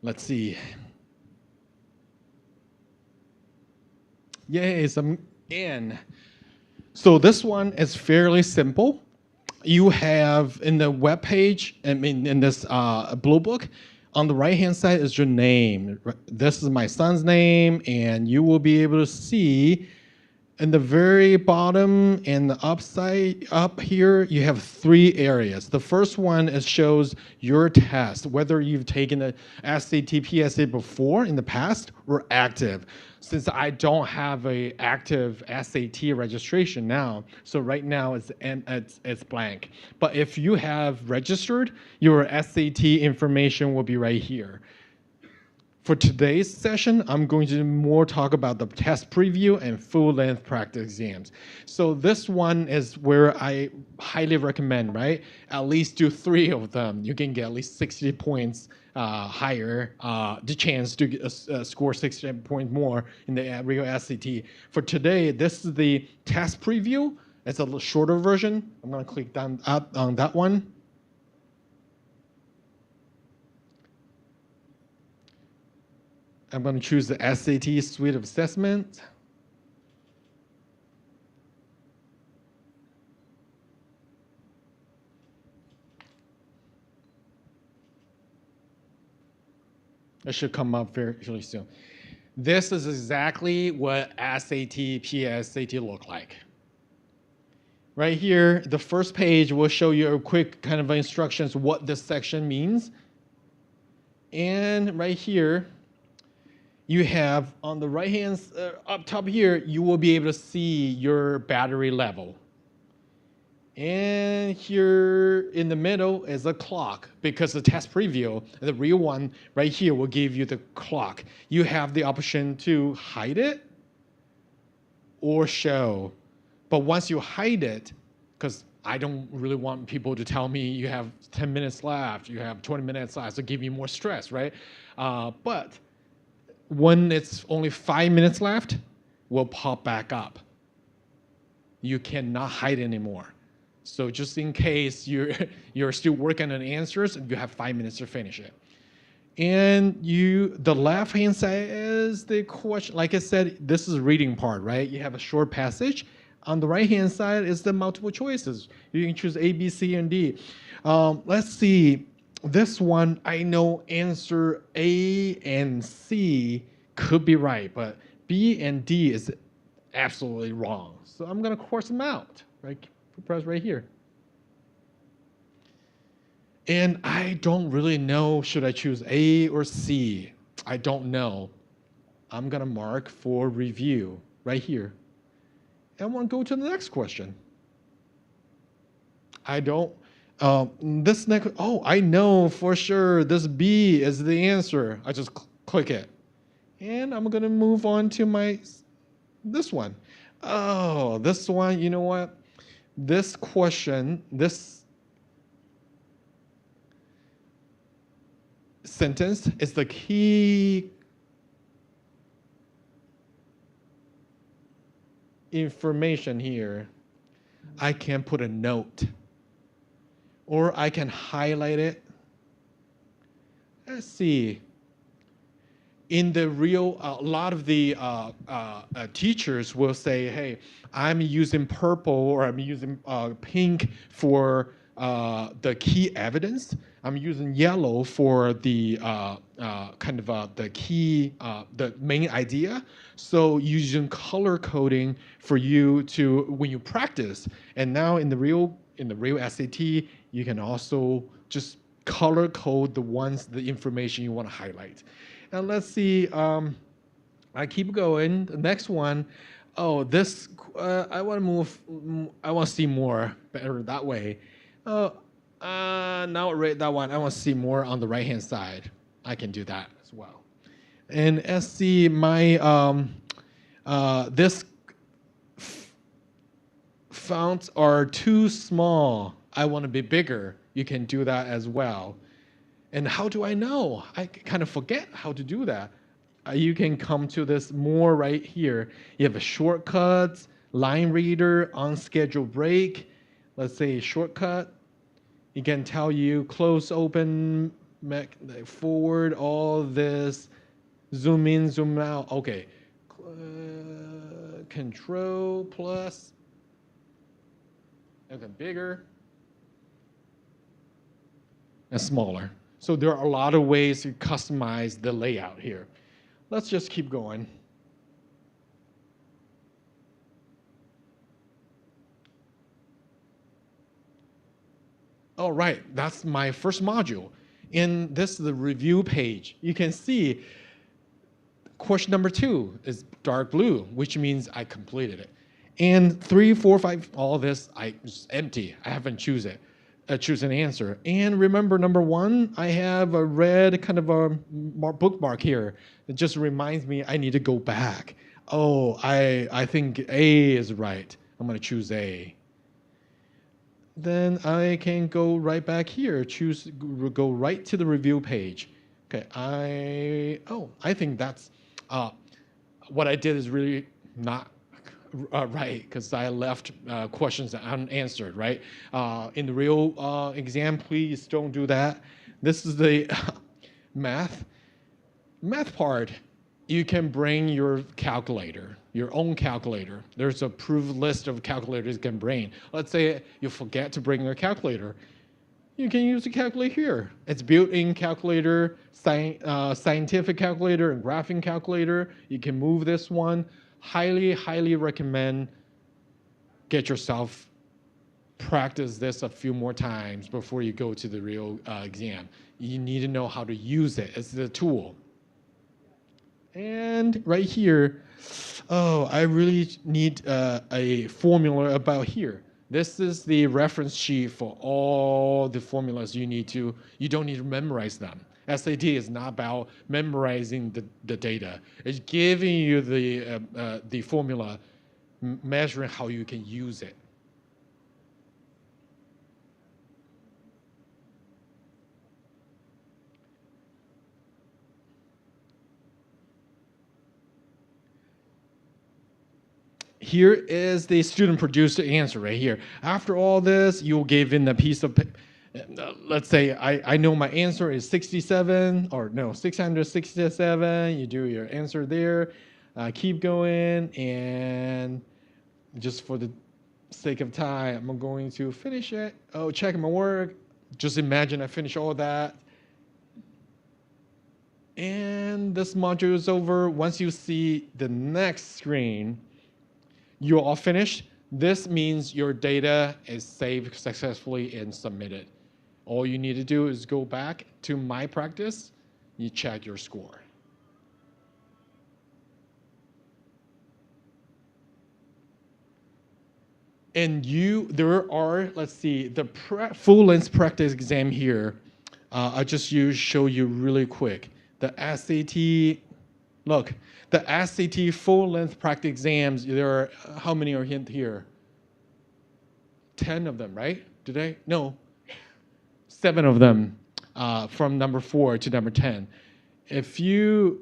Let's see. Yay, some in. So this one is fairly simple. You have in the web page, I mean in this Bluebook, On the right-hand side is your name. This is my son's name, and you will be able to see in the very bottom and the upside up here, you have 3 areas. The first one is shows your test, whether you've taken a SAT, PSA before in the past or active. Since I don't have a active SAT registration now, so right now it's blank. But if you have registered, your SAT information will be right here. For today's session, I'm going to more talk about the test preview and full-length practice exams. So this one is where I highly recommend, right? At least do 3 of them. You can get at least 60 points higher, the chance to score 60 points more in the real SAT. For today, this is the test preview. It's a little shorter version. I'm gonna click down on that one. I'm going to choose the SAT suite of assessment. It should come up fairly soon. This is exactly what SAT, PSAT look like. Right here, the first page will show you a quick kind of instructions what this section means. And right here, you have on the right hand, up top here, you will be able to see your battery level. And here in the middle is a clock, because the test preview, the real one right here will give you the clock. You have the option to hide it or show. But once you hide it, because I don't really want people to tell me you have 10 minutes left, you have 20 minutes left, so give me more stress, right? But when it's only 5 minutes left, will pop back up. You cannot hide anymore. So just in case you're still working on answers, you have 5 minutes to finish it. And the left-hand side is the question. Like I said, this is the reading part, right? You have a short passage. On the right-hand side is the multiple choices. You can choose A, B, C, and D. Let's see. This one, I know answer A and C could be right, but B and D is absolutely wrong. So I'm going to cross them out, right? Press right here. And I don't really know, should I choose A or C? I don't know. I'm going to mark for review right here. And I want to go to the next question. I don't. This next, I know for sure this B is the answer. I just click it. And I'm going to move on to this one. Oh, this one, you know what? This question, this sentence is the key information here. I can put a note, or I can highlight it. Let's see. In the real, a lot of the teachers will say, hey, I'm using purple or I'm using pink for the key evidence. I'm using yellow for the the key, the main idea. So using color coding for you to, when you practice. And now in the real SAT, you can also just color code the information you want to highlight. And let's see, I keep going. The next one, this, I want to see more, better that way. Now rate that one. I want to see more on the right-hand side. I can do that as well. And SC, this fonts are too small. I want to be bigger. You can do that as well. And how do I know? I kind of forget how to do that. You can come to this more right here. You have a shortcuts, line reader, on schedule break. Let's say a shortcut. It can tell you close, open, forward, all this, zoom in, zoom out. Okay. Control plus. Okay, bigger and smaller. So there are a lot of ways to customize the layout here. Let's just keep going. All right, that's my first module. In this, the review page, you can see question number 2 is dark blue, which means I completed it. And 3, 4, 5, all this, I just empty. I haven't choose an answer. And remember number 1, I have a red kind of a bookmark here. It just reminds me I need to go back. Oh, I think A is right. I'm gonna choose A. Then I can go right back here, go right to the review page. Okay, I think that's, what I did is really not right, because I left questions unanswered, right? In the real exam, please don't do that. This is the math part. You can bring your calculator, your own calculator. There's a approved list of calculators you can bring. Let's say you forget to bring your calculator. You can use the calculator here. It's built-in calculator, scientific calculator, and graphing calculator. You can move this one. Highly, highly recommend get yourself practice this a few more times before you go to the real exam. You need to know how to use it. It's the tool. And right here, oh, I really need a formula about here. This is the reference sheet for all the formulas you don't need to memorize them. SAT is not about memorizing the data. It's giving you the formula, measuring how you can use it. Here is the student-produced answer right here. After all this, you'll give in a piece of, let's say I know my answer is 67, or no, 667. You do your answer there. Keep going, and just for the sake of time, I'm going to finish it. Oh, check my work. Just imagine I finish all that. And this module is over. Once you see the next screen, you're all finished. This means your data is saved successfully and submitted. All you need to do is go back to My Practice. You check your score. And there are, let's see, the full-length practice exam here. I'll just show you really quick. The SAT, look, the SAT full-length practice exams, there are, how many are here? 10 of them, right? Today? No, 7 of them, from number 4 to number 10. If you,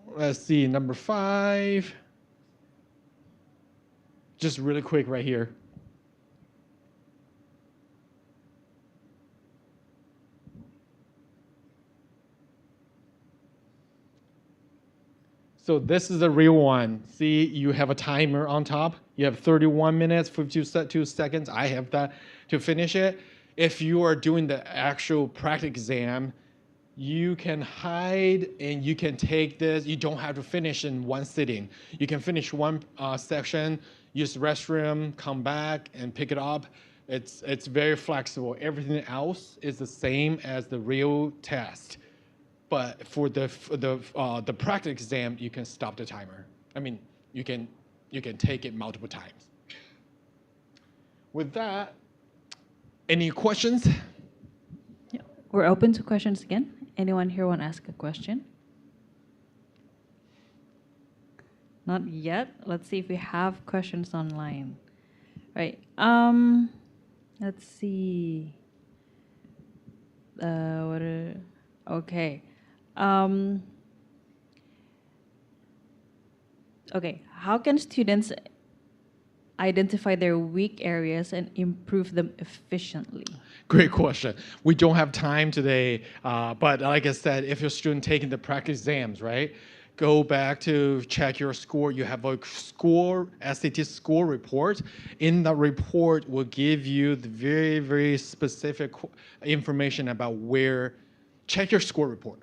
let's see, number 5, just really quick right here. So this is the real one. See, you have a timer on top. You have 31 minutes, 52 seconds. I have that to finish it. If you are doing the actual practice exam, you can hide and you can take this. You don't have to finish in one sitting. You can finish one section, use the restroom, come back and pick it up. It's very flexible. Everything else is the same as the real test. But for the practice exam, you can stop the timer. I mean, you can take it multiple times. With that, any questions? Yeah. We're open to questions again. Anyone here want to ask a question? Not yet. Let's see if we have questions online. Right. Let's see. Okay. Okay. How can students identify their weak areas and improve them efficiently? Great question. We don't have time today, but like I said, if you're a student taking the practice exams, right, go back to check your score. You have a SAT score report. In the report will give you the very, very specific information about where check your score report.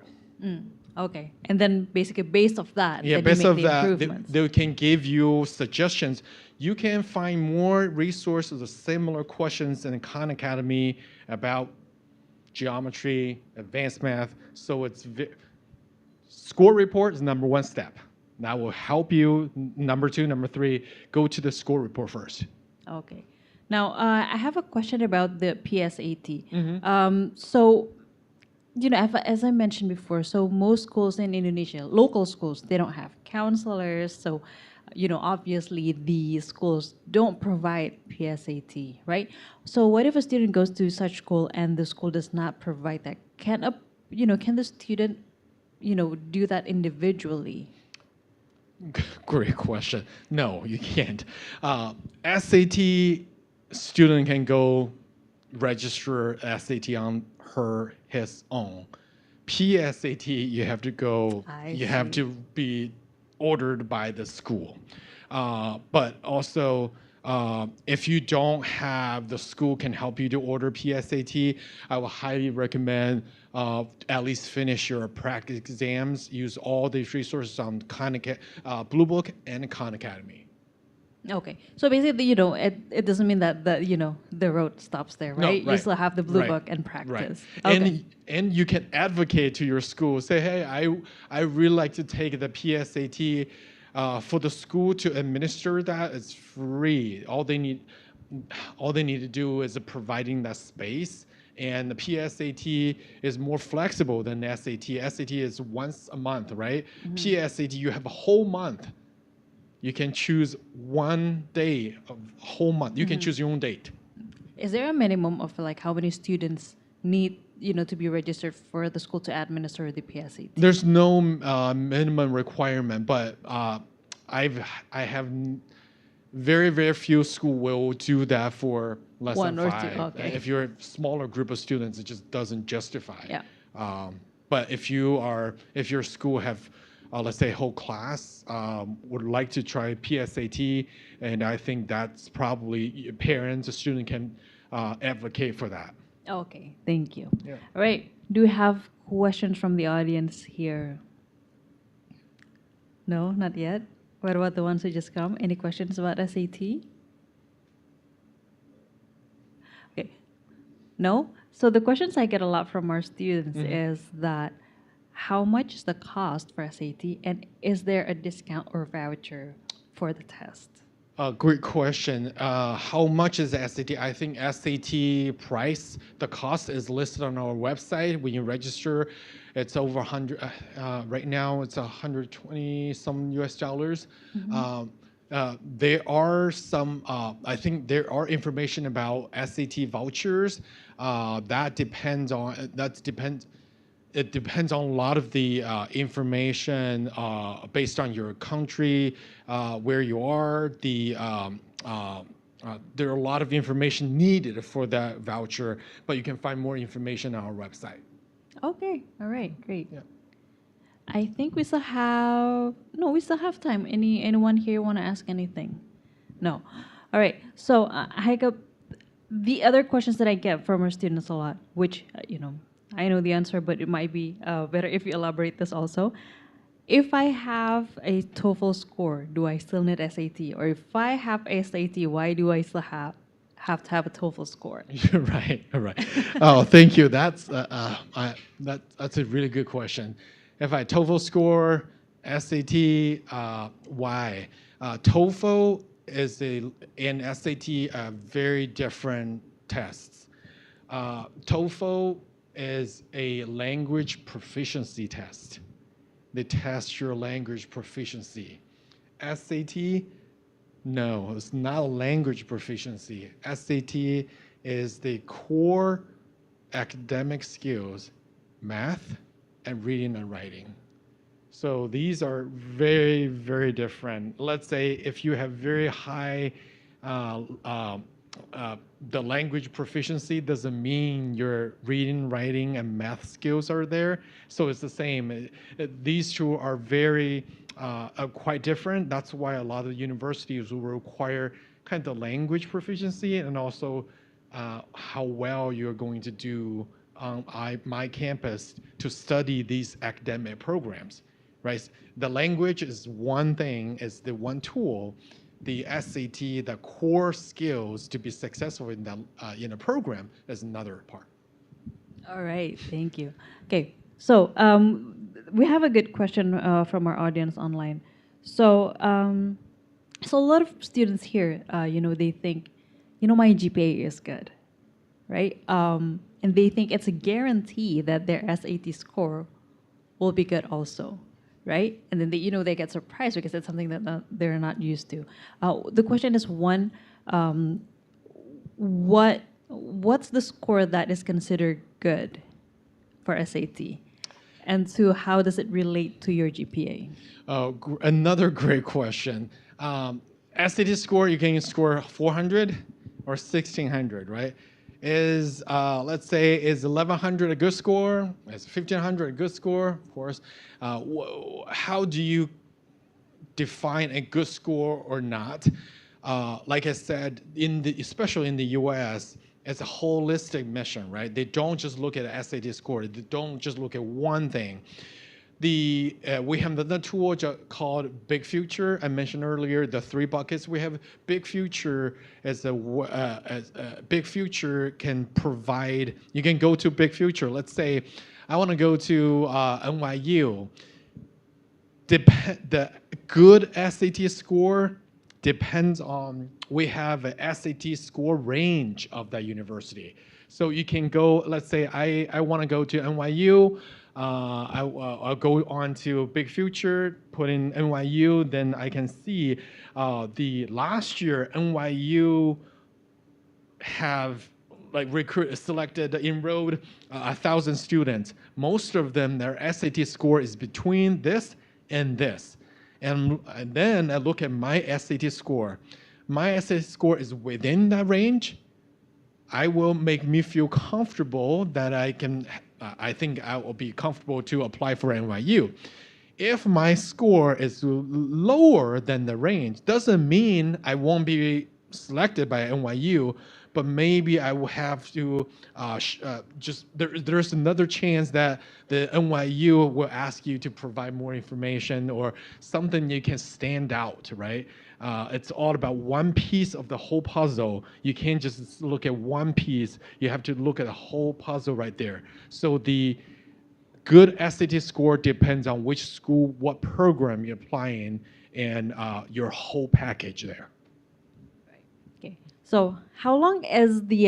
Okay. And then basically based off that, Yeah, then based you on make the that, improvements. they can give you suggestions. You can find more resources of similar questions in Khan Academy about geometry, advanced math. So score report is number one step. That will help you. Number two, number three, go to the score report first. Okay. Now, I have a question about the PSAT. So, as I mentioned before, so most schools in Indonesia, local schools, they don't have counselors. So, obviously the schools don't provide PSAT, right? So, what if a student goes to such school and the school does not provide that? Can the student, do that individually? Great question. No, you can't. SAT student can go register SAT on his own. PSAT, you have to go. You have to be ordered by the school. But also, if you don't have the school can help you to order PSAT, I will highly recommend at least finish your practice exams. Use all these resources on Bluebook and Khan Academy. Okay, so basically, it doesn't mean that the road stops there, No, right? You right, still have the blue right, book and practice. Right. Okay. And you can advocate to your school. Say, hey, I really like to take the PSAT. For the school to administer that, it's free. All they need to do is providing that space. And the PSAT is more flexible than the SAT. SAT is once a month, right? PSAT, you have a whole month. You can choose one day of whole month. You can choose your own date. Is there a minimum of like how many students need to be registered for the school to administer the PSAT? There's no minimum requirement, but I have very, very few school will do that for less One than or five. two, okay. If you're a smaller group of students, it just doesn't justify. Yeah. But if your school have, let's say, whole class would like to try PSAT, and I think that's probably parents, a student can advocate for that. Okay, thank you. Yeah. All right, do we have questions from the audience here? No, not yet. What about the ones who just come? Any questions about SAT? Okay. No? So the questions I get a lot from our students is that how much is the cost for SAT, and is there a discount or voucher for the test? Great question. How much is the SAT? I think SAT price, the cost is listed on our website. When you register, it's over 100. Right now, it's 120 some US dollars. There are some. I think there are information about SAT vouchers. That depends on. It depends on a lot of the information based on your country, where you are. There are a lot of information needed for that voucher, but you can find more information on our website. Okay, all right, great. Yeah. I think we still have time. Anyone here want to ask anything? No. All right. So, Haike, the other questions that I get from our students a lot, which I know the answer, but it might be better if you elaborate this also. If I have a TOEFL score, do I still need SAT? Or if I have SAT, why do I still have to have a TOEFL score? You're right. All right. Oh, thank you. That's that's a really good question. If I TOEFL score, SAT, why? TOEFL and SAT are very different tests. TOEFL is a language proficiency test. They test your language proficiency. SAT, no, it's not a language proficiency. SAT is the core academic skills, math, and reading and writing. So these are very, very different. Let's say if you have very high the language proficiency doesn't mean your reading, writing, and math skills are there. So it's the same. These two are very quite different. That's why a lot of universities will require kind of language proficiency and also how well you're going to do on my campus to study these academic programs, right? The language is one thing, is the one tool. The SAT, the core skills to be successful in a program is another part. All right, thank you. Okay, so we have a good question from our audience online. So, so a lot of students here, they think, my GPA is good, right? And they think it's a guarantee that their SAT score will be good also, right? And then they get surprised because it's something that they're not used to. The question is one, what's the score that is considered good for SAT? And two, how does it relate to your GPA? Another great question. SAT score, you can score 400 or 1600, right? Let's say, is 1100 a good score? Is 1500 a good score? Of course. How do you define a good score or not? Like I said, especially in the US, it's a holistic mission, right? They don't just look at SAT score. They don't just look at one thing. We have another tool called Big Future. I mentioned earlier the 3 buckets we have. Big Future Big Future can provide. You can go to Big Future. Let's say I want to go to NYU. The good SAT score depends on, we have an SAT score range of that university. So you can go, let's say I want to go to NYU, I'll go on to Big Future, put in NYU, then I can see the last year NYU have selected, enrolled 1,000 students. Most of them, their SAT score is between this and this. And then I look at my SAT score. My SAT score is within that range. I will make me feel comfortable that I think I will be comfortable to apply for NYU. If my score is lower than the range, doesn't mean I won't be selected by NYU, but maybe I will have to there's another chance that the NYU will ask you to provide more information or something you can stand out, right? It's all about one piece of the whole puzzle. You can't just look at one piece. You have to look at the whole puzzle right there. So the good SAT score depends on which school, what program you're applying, and your whole package there. Okay. So how long is the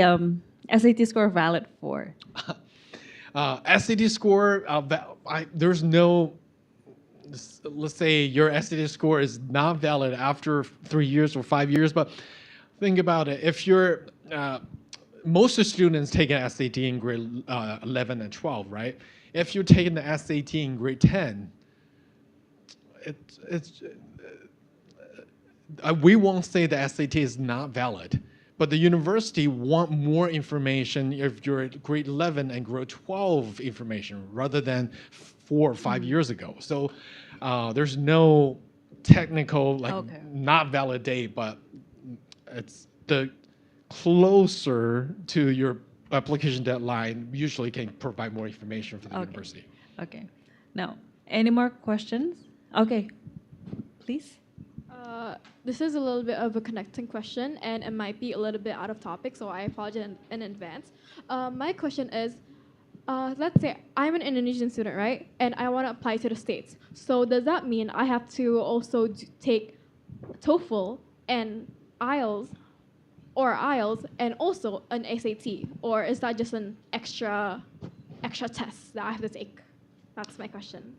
SAT score valid for? SAT score, there's no, let's say your SAT score is not valid after 3 years or 5 years, but think about it. If you're, most of the students take an SAT in grade 11 and 12, right? If you're taking the SAT in grade 10, we won't say the SAT is not valid, but the university want more information if you're at grade 11 and grade 12 information rather than 4 or 5 years ago. So there's no technical, not valid date, but it's the closer to your application deadline usually can provide more information for the university. Okay. Now, any more questions? Okay, please. This is a little bit of a connecting question, and it might be a little bit out of topic, so I apologize in advance. My question is, let's say I'm an Indonesian student, right? And I want to apply to the States. So does that mean I have to also take TOEFL and IELTS and also an SAT? Or is that just an extra test that I have to take? That's my question.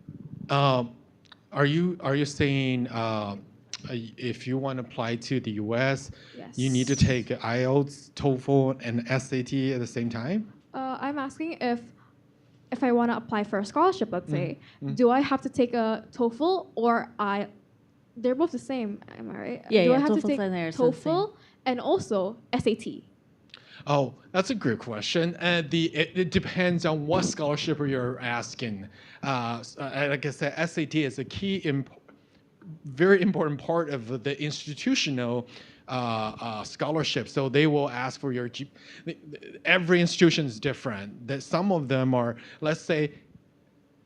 Are you saying if you want to apply to the US, Yes. you need to take IELTS, TOEFL, and SAT at the same time? I'm asking if I want to apply for a scholarship, let's say, do I have to take a TOEFL or they're both the same, am I right? Yeah, do I yeah, have to TOEFL take and IELTS are the same. TOEFL and also SAT? Oh, that's a great question. It depends on what scholarship you're asking. Like I said, SAT is a key, very important part of the institutional scholarship. So they will ask for your every institution is different. That some of them are, let's say,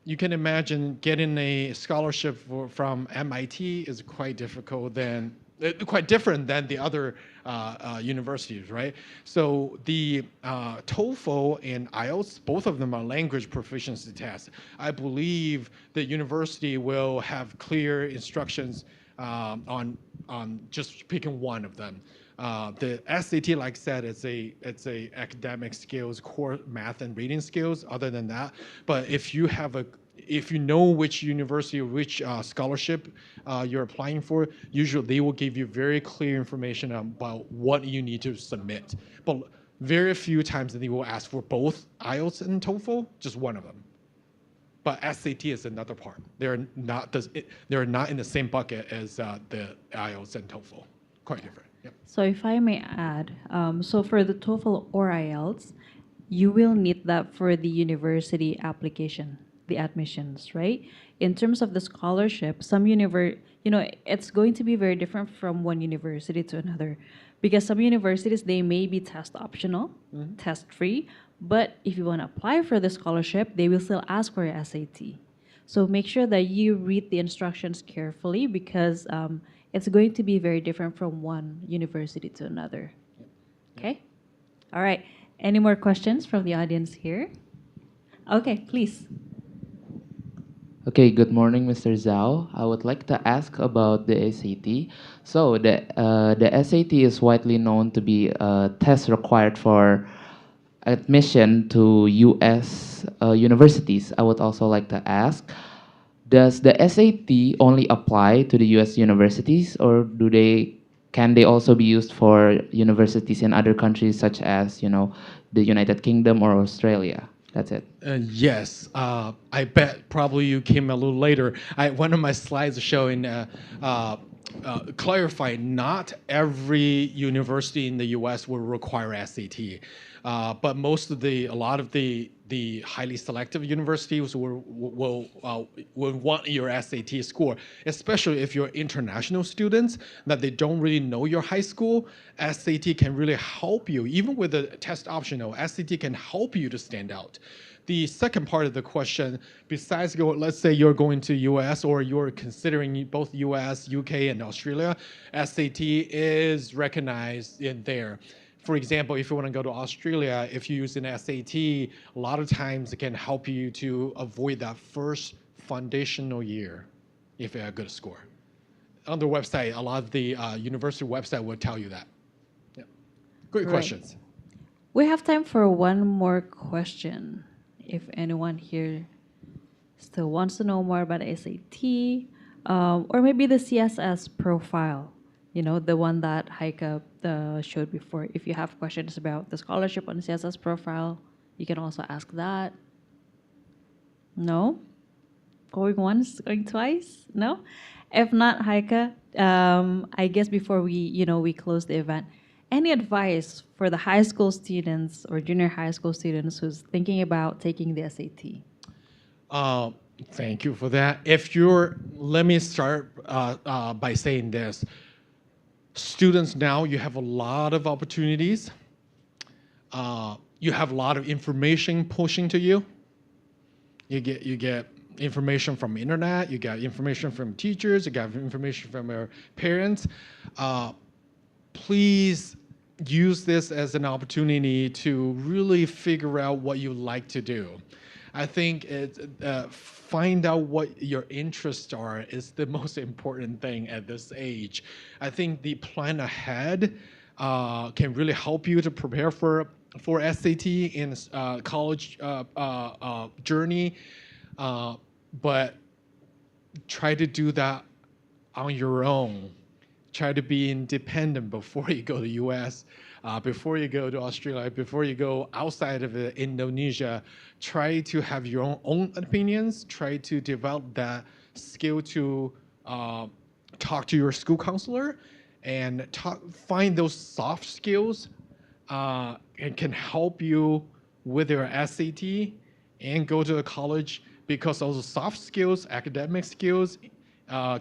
you can imagine getting a scholarship from MIT is quite difficult than quite different than the other universities, right? So the TOEFL and IELTS, both of them are language proficiency tests. I believe the university will have clear instructions on just picking one of them. The SAT, like I said, it's a academic skills, core math and reading skills. Other than that, but if you know which university or which scholarship you're applying for, usually they will give you very clear information about what you need to submit. But very few times they will ask for both IELTS and TOEFL, just one of them. But SAT is another part. They're not in the same bucket as the IELTS and TOEFL. Quite different. Yep. So if I may add, so for the TOEFL or IELTS, you will need that for the university application, the admissions, right? In terms of the scholarship, it's going to be very different from one university to another, because some universities, they may be test optional, test free, but if you want to apply for the scholarship, they will still ask for your SAT. So make sure that you read the instructions carefully, because it's going to be very different from one university to another. Okay? All right. Any more questions from the audience here? Okay, please. Okay, good morning, Mr. Zhao. I would like to ask about the SAT. So the SAT is widely known to be a test required for admission to U.S. Universities. I would also like to ask, does the SAT only apply to the U.S. universities, or can they also be used for universities in other countries such as, the United Kingdom or Australia? That's it. Yes, I bet probably you came a little later. One of my slides is showing clarify not every university in the U.S. will require SAT, but a lot of the highly selective universities will want your SAT score, especially if you're international students that they don't really know your high school. SAT can really help you, even with the test optional. SAT can help you to stand out. The second part of the question, besides let's say you're going to US or you're considering both US, UK, and Australia, SAT is recognized in there. For example, if you want to go to Australia, if you use an SAT, a lot of times it can help you to avoid that first foundational year if you have a good score. On the website, a lot of the university website will tell you that. Yeah. Great questions. We have time for one more question. If anyone here still wants to know more about SAT, or maybe the CSS profile, the one that Haike showed before. If you have questions about the scholarship on the CSS profile, you can also ask that. No? Going once, going twice? No? If not, Haike, I guess before we close the event, any advice for the high school students or junior high school students who's thinking about taking the SAT? Thank you for that. Let me start by saying this. Students now, you have a lot of opportunities. You have a lot of information pushing to you. You get information from internet. You get information from teachers. You get information from your parents. Please use this as an opportunity to really figure out what you like to do. I think find out what your interests are is the most important thing at this age. I think the plan ahead can really help you to prepare for SAT in college journey, but try to do that on your own. Try to be independent before you go to US, before you go to Australia, before you go outside of Indonesia. Try to have your own opinions. Try to develop that skill to talk to your school counselor and find those soft skills and can help you with your SAT and go to a college, because those soft skills, academic skills,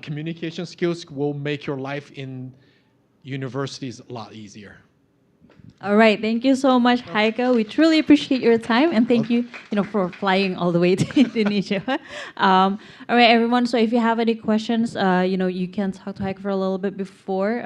communication skills will make your life in university is a lot easier. All right, thank you so much, Haike. We truly appreciate your time, and thank you, for flying all the way to Indonesia. All right, everyone. So if you have any questions, you can talk to Haike for a little bit before,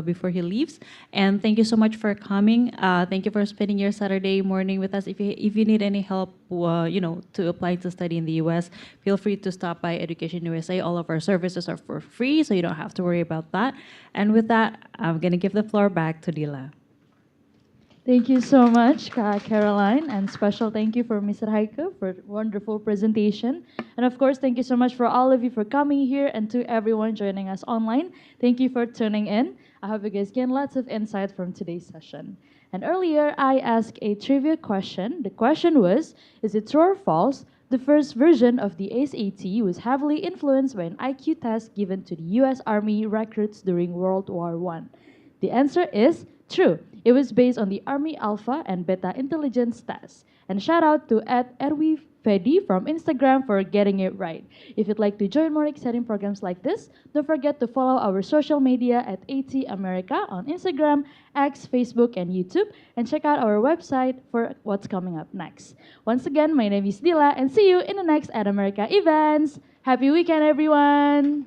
before he leaves. And thank you so much for coming. Thank you for spending your Saturday morning with us. If you need any help, to apply to study in the U.S., feel free to stop by Education USA. All of our services are for free, so you don't have to worry about that. And with that, I'm gonna give the floor back to Dila. Thank you so much, Caroline, and special thank you for Mr. Haike for wonderful presentation. And of course, thank you so much for all of you for coming here, and to everyone joining us online. Thank you for tuning in. I hope you guys gain lots of insight from today's session. And earlier, I asked a trivia question. The question was, is it true or false? The first version of the SAT was heavily influenced by an IQ test given to the U.S. Army recruits during World War I. The answer is true. It was based on the Army Alpha and Beta Intelligence test. And shout out to @ErwiFedi from Instagram for getting it right. If you'd like to join more exciting programs like this, don't forget to follow our social media at AT America on Instagram, X, Facebook, and YouTube, and check out our website for what's coming up next. Once again, my name is Dila, and see you in the next At America events. Happy weekend, everyone!